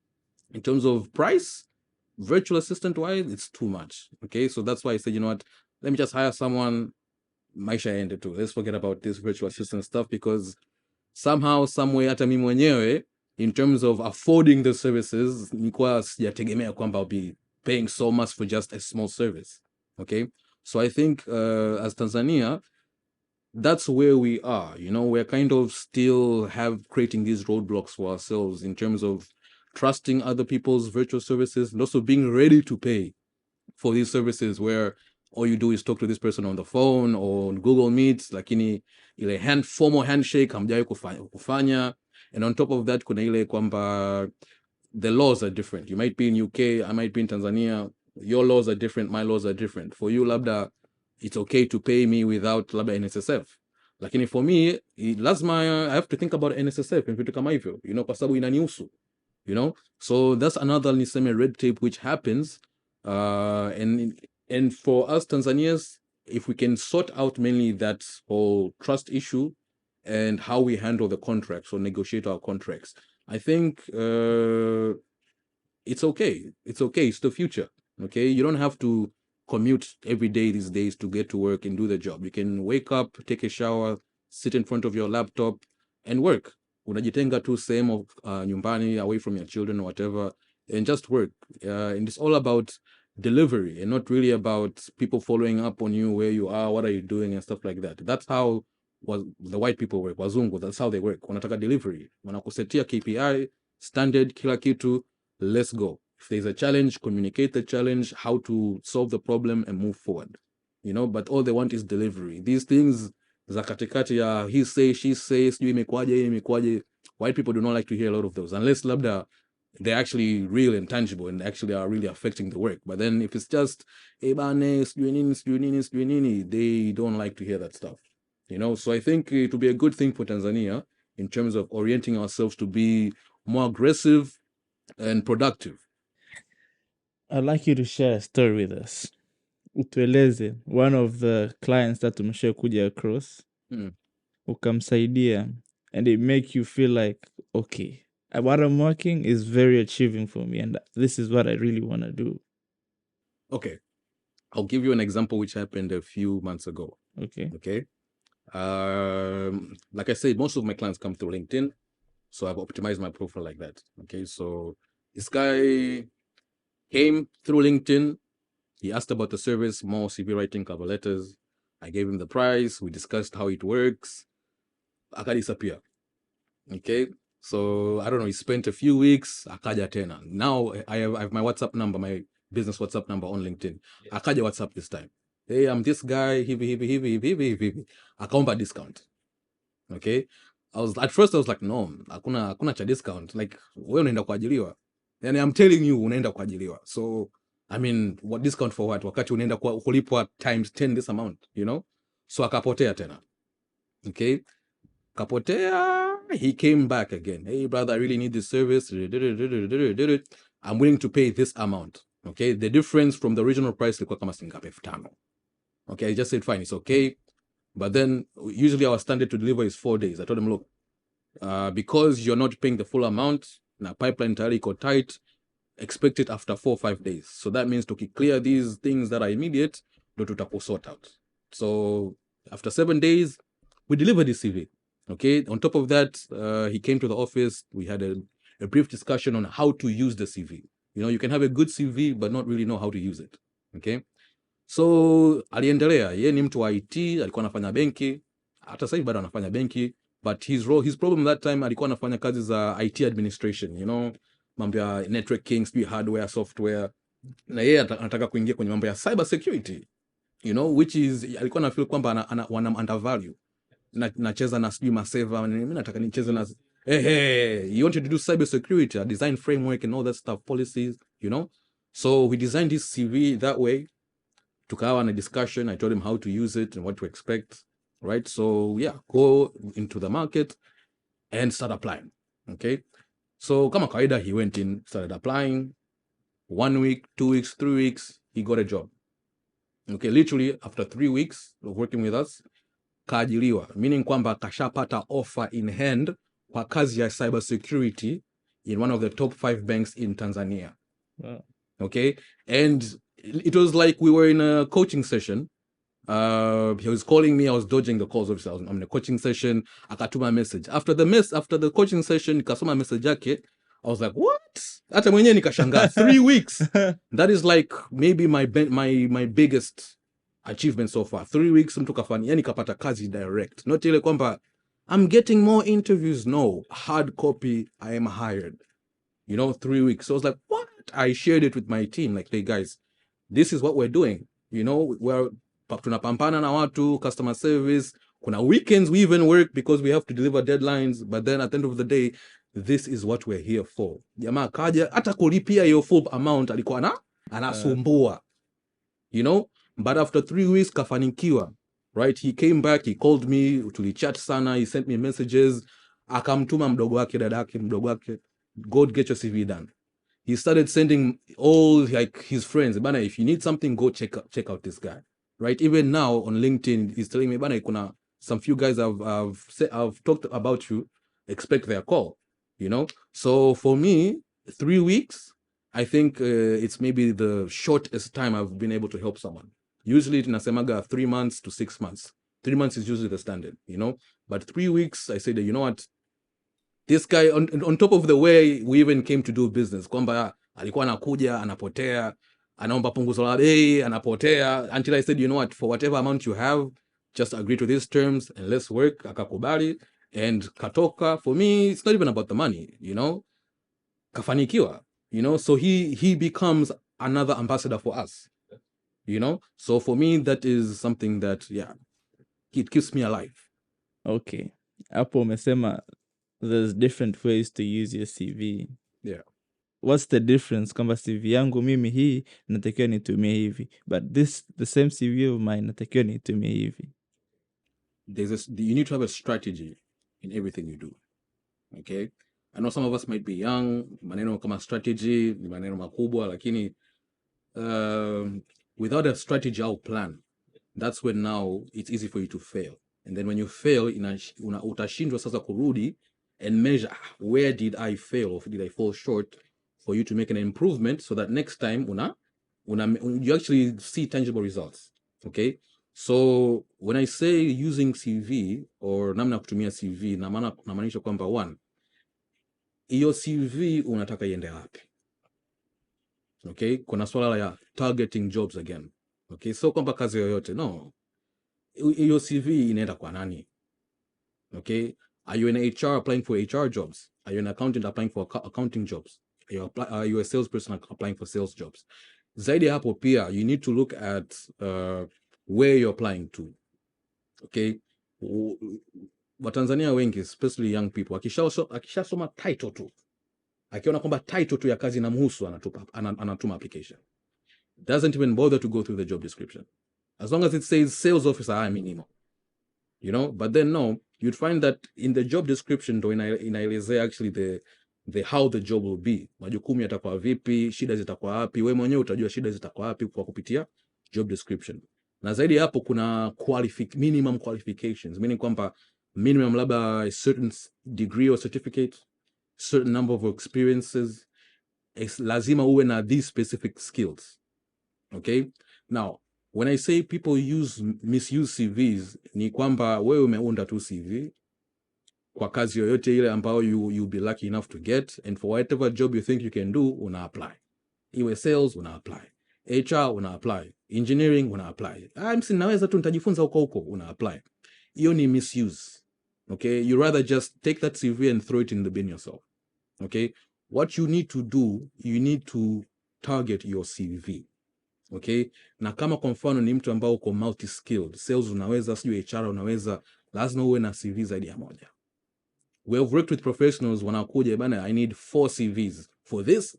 in terms of price, virtual assistant wise, it's too much. Okay, so that's why I said, you know what, let me just hire someone. Maisha yaende tu. Let's forget about this virtual assistant stuff, because somehow, someway, hata mimi mwenyewe, in terms of affording the services, nilikuwa sijategemea kwamba I'll be paying so much for just a small service. Okay, so I think as Tanzania, that's where we are. You know, we're kind of still creating these roadblocks for ourselves in terms of trusting other people's virtual services and also being ready to pay for these services, where all you do is talk to this person on the phone or on Google Meets, lakini ile formal handshake hamjawahi kufanya. And on top of that, kuna ile kwamba the laws are different. You might be in UK, I might be in Tanzania. Your laws are different, my laws are different. For you, labda, it's okay to pay me without labda NSSF. Lakini for me, lazima I have to think about NSSF and vitu kama hivyo, you know, kwa sababu inanihusu, you know. So that's another niseme red tape which happens. And for us Tanzanians, if we can sort out mainly that whole trust issue and how we handle the contracts or negotiate our contracts, I think it's okay. It's okay. It's the future. Okay, you don't have to commute every day these days to get to work and do the job. You can wake up, take a shower, sit in front of your laptop and work. Unajitenga tu sehemu of nyumbani, away from your children or whatever, and just work. And it's all about delivery and not really about people following up on you, where you are, what are you doing, and stuff like that. That's how the white people work. Wazungu, that's how they work. Wanataka delivery. Wanakusetia KPI, standard, kila kitu, let's go. If there's a challenge, communicate the challenge, how to solve the problem and move forward. You know, but all they want is delivery. These things, za katikati ya he say, she say, sijui imekwaje, white people do not like to hear a lot of those, unless labda they're actually real and tangible and actually are really affecting the work. But then if it's just, they don't like to hear that stuff. You know, so I think it would be a good thing for Tanzania in terms of orienting ourselves to be more aggressive and productive. I'd like you to share a story with us. Utueleze one of the clients that umesha kuja across, ukamsaidia, and it make you feel like, okay, what I'm working is very achieving for me, and this is what I really want to do. Okay, I'll give you an example which happened a few months ago. Okay. Like I said, most of my clients come through LinkedIn, so I've optimized my profile like that. Okay, so this guy came through LinkedIn. He asked about the service, more CV writing, cover letters. I gave him the price. We discussed how it works. Aka disappear. Okay, so I don't know. He spent a few weeks. Akaja tena. Now I have my WhatsApp number, my business WhatsApp number on LinkedIn. Akaja WhatsApp this time. Hey, I'm this guy. Hivi. Akaomba discount. Okay, at first I was like, no, hakuna cha discount. Like, wewe unaenda kuajiliwa. Yani I'm telling you, unaenda kuajiliwa. So I mean, what discount for what? Wakati unaenda kulipwa times 10 this amount, you know? So akapotea tena. Okay? Kapotea, he came back again. Hey brother, I really need this service. I'm willing to pay this amount. Okay? The difference from the original price ilikuwa kama singapi 5,000. Okay, I just said fine, it's okay. But then usually our standard to deliver is 4 days. I told him, look, because you're not paying the full amount, na pipeline tayari iko tight, expect it after 4 or 5 days. So that means to clear these things that are immediate, ndo tutakusort out. So after 7 days, we delivered his CV. Okay. On top of that, he came to the office. We had a brief discussion on how to use the CV. You know, you can have a good CV but not really know how to use it. Okay. So aliendelea, yeye ni mtu wa IT, alikuwa anafanya benki, hata sasa hivi bado anafanya benki, but his problem that time alikuwa anafanya kazi za IT administration, you know, mambo ya networking, hardware, software, na yeye anataka kuingia kwenye mambo ya cyber security, you know, which is alikuwa na feel kwamba wana undervalue. Nacheza na sijui maseva, mimi nataka nicheze na you wanted to do cyber security, a design framework and all that stuff, policies, you know. So we designed this CV that way. Tukawa na discussion. I told him how to use it and what to expect, right? So yeah, go into the market and start applying. Okay. So kama kawaida, he went in, started applying. 1 week, 2 weeks, 3 weeks, he got a job. Okay, literally after 3 weeks of working with us, kaajiliwa, meaning kwamba kashapata offer in hand kwa kazi ya cyber security in one of the top 5 banks in Tanzania. Wow. Okay, and it was like we were in a coaching session. He was calling me. I was dodging the calls. Obviously, I'm in a coaching session. Akatuma message. After the coaching session, nikasoma message yake. I was like, what? Hata mwenyewe nikashangaa. 3 weeks. That is like maybe my biggest achievement so far. 3 weeks mtu kafanya, yani kapata kazi direct. Not ile kwamba I'm getting more interviews. No, hard copy. I am hired. You know, 3 weeks. So I was like, what? I shared it with my team. Like, hey guys, this is what we're doing. You know, we're tunapambana na watu, customer service. Kuna weekends we even work because we have to deliver deadlines. But then at the end of the day, this is what we're here for. Jamaa kaja, hata kulipia your full amount alikuwa anasumbua. You know, but after 3 weeks kafanikiwa. Right? He came back, he called me, tulichat sana, he sent me messages. Akamtuma mdogo wake, dadake, mdogo wake, go get your CV done. He started sending all like his friends, bana, if you need something, go check out this guy. Right? Even now on LinkedIn, he's telling me, bana, kuna some few guys I've talked about you, expect their call. You know? So for me, 3 weeks, I think it's maybe the shortest time I've been able to help someone. Usually tunasemaga 3 months to 6 months. 3 months is usually the standard, you know? But 3 weeks, I said, you know what? This guy, on top of the way we even came to do business, kwamba alikuwa anakuja, anapotea, anaomba punguzo la bei, anapotea, until I said, you know what, for whatever amount you have, just agree to these terms and let's work. Akakubali and katoka. For me, it's not even about the money, you know? Kafanikiwa, you know? So he becomes another ambassador for us, you know? So for me, that is something that, yeah, it keeps me alive. Okay. Hapo umesema there's different ways to use your CV. Yeah. What's the difference? Kama CV yangu mimi hii natakiwa nitumie hivi, but the same CV of mine natakiwa nitumie hivi. You need to have a strategy in everything you do. Okay? I know some of us might be young, maneno kama strategy ni maneno makubwa, lakini without a strategy or plan, that's when now it's easy for you to fail. And then when you fail, utashindwa sasa kurudi and measure, where did I fail or did I fall short, for you to make an improvement so that next time you actually see tangible results. Okay? So when I say using CV or namna kutumia CV, namaanisha kwamba one, iyo CV unataka iende wapi? Okay? Kuna swala ya targeting jobs again. Okay? So kwamba kazi yoyote, no. Iyo CV inaenda kwa nani? Okay? Are you an HR applying for HR jobs? Are you an accountant applying for accounting jobs? Are you a salesperson applying for sales jobs? Zaidi hapo pia, you need to look at where you're applying to. Okay? Watanzania wengi, especially young people, akishasoma title tu, akiona kwamba title tu ya kazi inamhusu, anatuma application. Doesn't even bother to go through the job description. As long as it says sales officer, minimum. You know, but then no, you'd find that in the job description ndo inaelezea actually the how the job will be. Majukumu yatakuwa vipi, shida zitakuwa wapi, wewe mwenyewe utajua shida zitakuwa wapi kwa kupitia job description. Na zaidi hapo kuna minimum qualifications, meaning kwamba minimum labda a certain degree or certificate, certain number of experiences, lazima uwe na these specific skills. Okay? Now, when I say people misuse CVs, ni kwamba wewe umeunda tu CV kwa kazi yoyote ile ambayo you'll be lucky enough to get, and for whatever job you think you can do, una apply. Iwe sales, una apply. HR, una apply. Engineering, una apply. Naweza tu nitajifunza huko, una apply. Hiyo ni misuse. Okay? You rather just take that CV and throw it in the bin yourself. Okay? What you need to do, you need to target your CV. Okay? Na kama kwa mfano ni mtu ambao uko multi-skilled, sales unaweza, sijui HR unaweza, lazima uwe na CV zaidi ya moja. We have worked with professionals wanakuja bana, I need 4 CVs for this,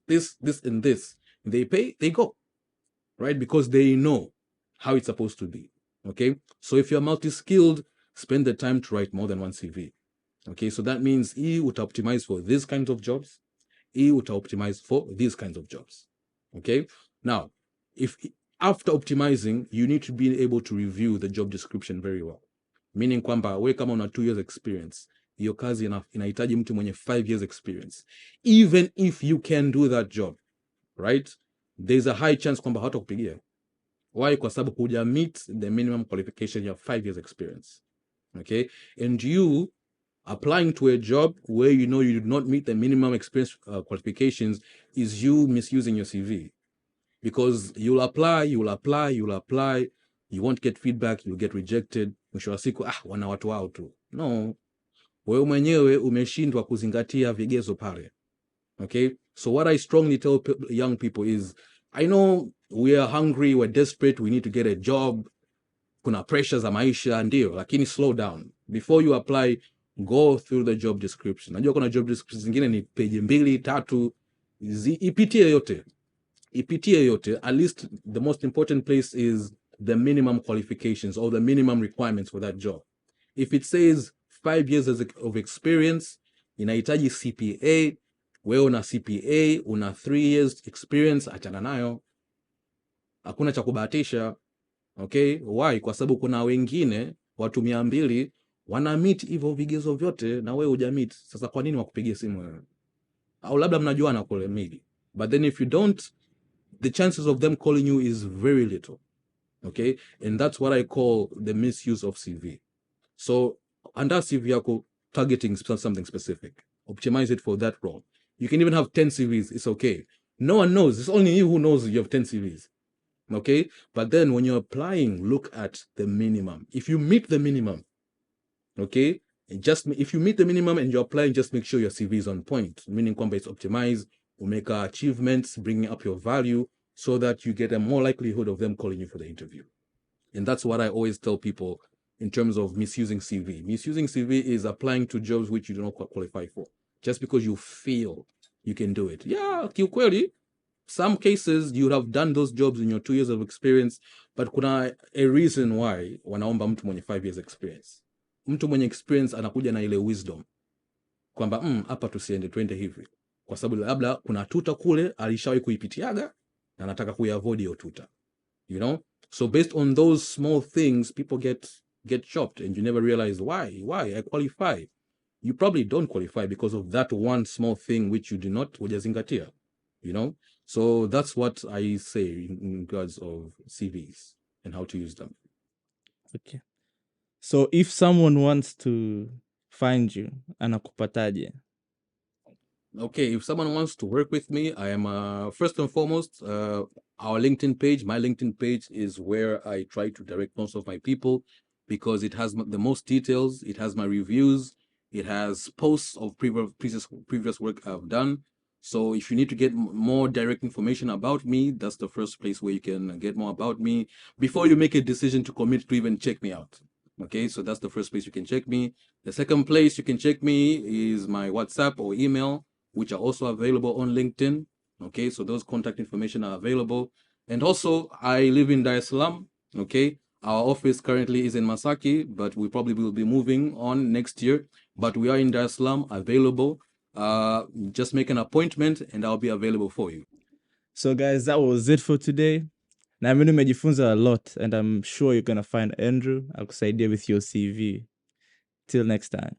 and this. They pay, they go. Right? Because they know how it's supposed to be. Okay? So if you're multi-skilled, spend the time to write more than 1 CV. Okay? So that means you would optimize for these kinds of jobs. You would optimize for these kinds of jobs. Okay? Now, if after optimizing, you need to be able to review the job description very well. Meaning kwamba we kama una 2 years experience, hiyo kazi inahitaji mtu mwenye 5 years experience. Even if you can do that job, right? There's a high chance kwamba hatakupigia. Why? Kwa sababu huja meet the minimum qualification of 5 years experience. Okay? And you applying to a job where you know you did not meet the minimum experience qualifications is you misusing your CV. Because you'll apply, you won't get feedback, you'll get rejected. Mwisho wa siku, wana watu wao tu. No. Wewe mwenyewe umeshindwa kuzingatia vigezo pale. Okay? So what I strongly tell young people is, I know we are hungry, we're desperate, we need to get a job. Kuna pressures za maisha, ndio, lakini slow down. Before you apply, go through the job description. Najua kuna job description zingine ni page 2, 3, ipitie yote. At least the most important place is the minimum qualifications or the minimum requirements for that job. If it says 5 years of experience, inahitaji CPA, wewe una CPA, una 3 years experience, achana nayo. Hakuna cha kubahatisha. Okay? Why? Kwa sababu kuna wengine, watu 200, wana meet hivyo vigezo vyote na wewe hujamit. Sasa kwa nini wakupigie simu wewe? Au labda mnajuana kule maybe. But then if you don't, the chances of them calling you is very little. Okay? And that's what I call the misuse of CV. So, under CV yako, targeting something specific. Optimize it for that role. You can even have 10 CVs. It's okay. No one knows. It's only you who knows you have 10 CVs. Okay? But then when you're applying, look at the minimum. If you meet the minimum, okay? If you meet the minimum and you're applying, just make sure your CV is on point. Meaning kwamba it's optimized, will make achievements, bringing up your value so that you get a more likelihood of them calling you for the interview. And that's what I always tell people in terms of misusing CV. Misusing CV is applying to jobs which you do not qualify for, just because you feel you can do it. Yeah, kiukweli, some cases you would have done those jobs in your 2 years of experience, but kuna a reason why wanaomba mtu mwenye 5 years experience. Mtu mwenye experience anakuja na ile wisdom kwamba hapa tusiende, twende hivi, kwa sababu labda kuna tuta kule alishawahi kuipitiaga na anataka kuiavoid hiyo tuta, you know. So based on those small things, people get chopped and you never realize why I qualify. You probably don't qualify because of that one small thing which you do not hujazingatia, you know. So that's what I say in regards of CVs and how to use them. Okay. So if someone wants to find you, anakupataje? Okay, if someone wants to work with me, I am first and foremost, our LinkedIn page. My LinkedIn page is where I try to direct most of my people because it has the most details. It has my reviews. It has posts of previous work I've done. So if you need to get more direct information about me, that's the first place where you can get more about me before you make a decision to commit to even check me out. Okay, so that's the first place you can check me. The second place you can check me is my WhatsApp or email, which are also available on LinkedIn. Okay, so those contact information are available. And also, I live in Dar es Salaam. Okay, our office currently is in Masaki, but we probably will be moving on next year. But we are in Dar es Salaam, available. Just make an appointment and I'll be available for you. So guys, that was it for today. Na mimi nimejifunza a lot and I'm sure you're going to find Andrew akusaidia with your CV. Till next time.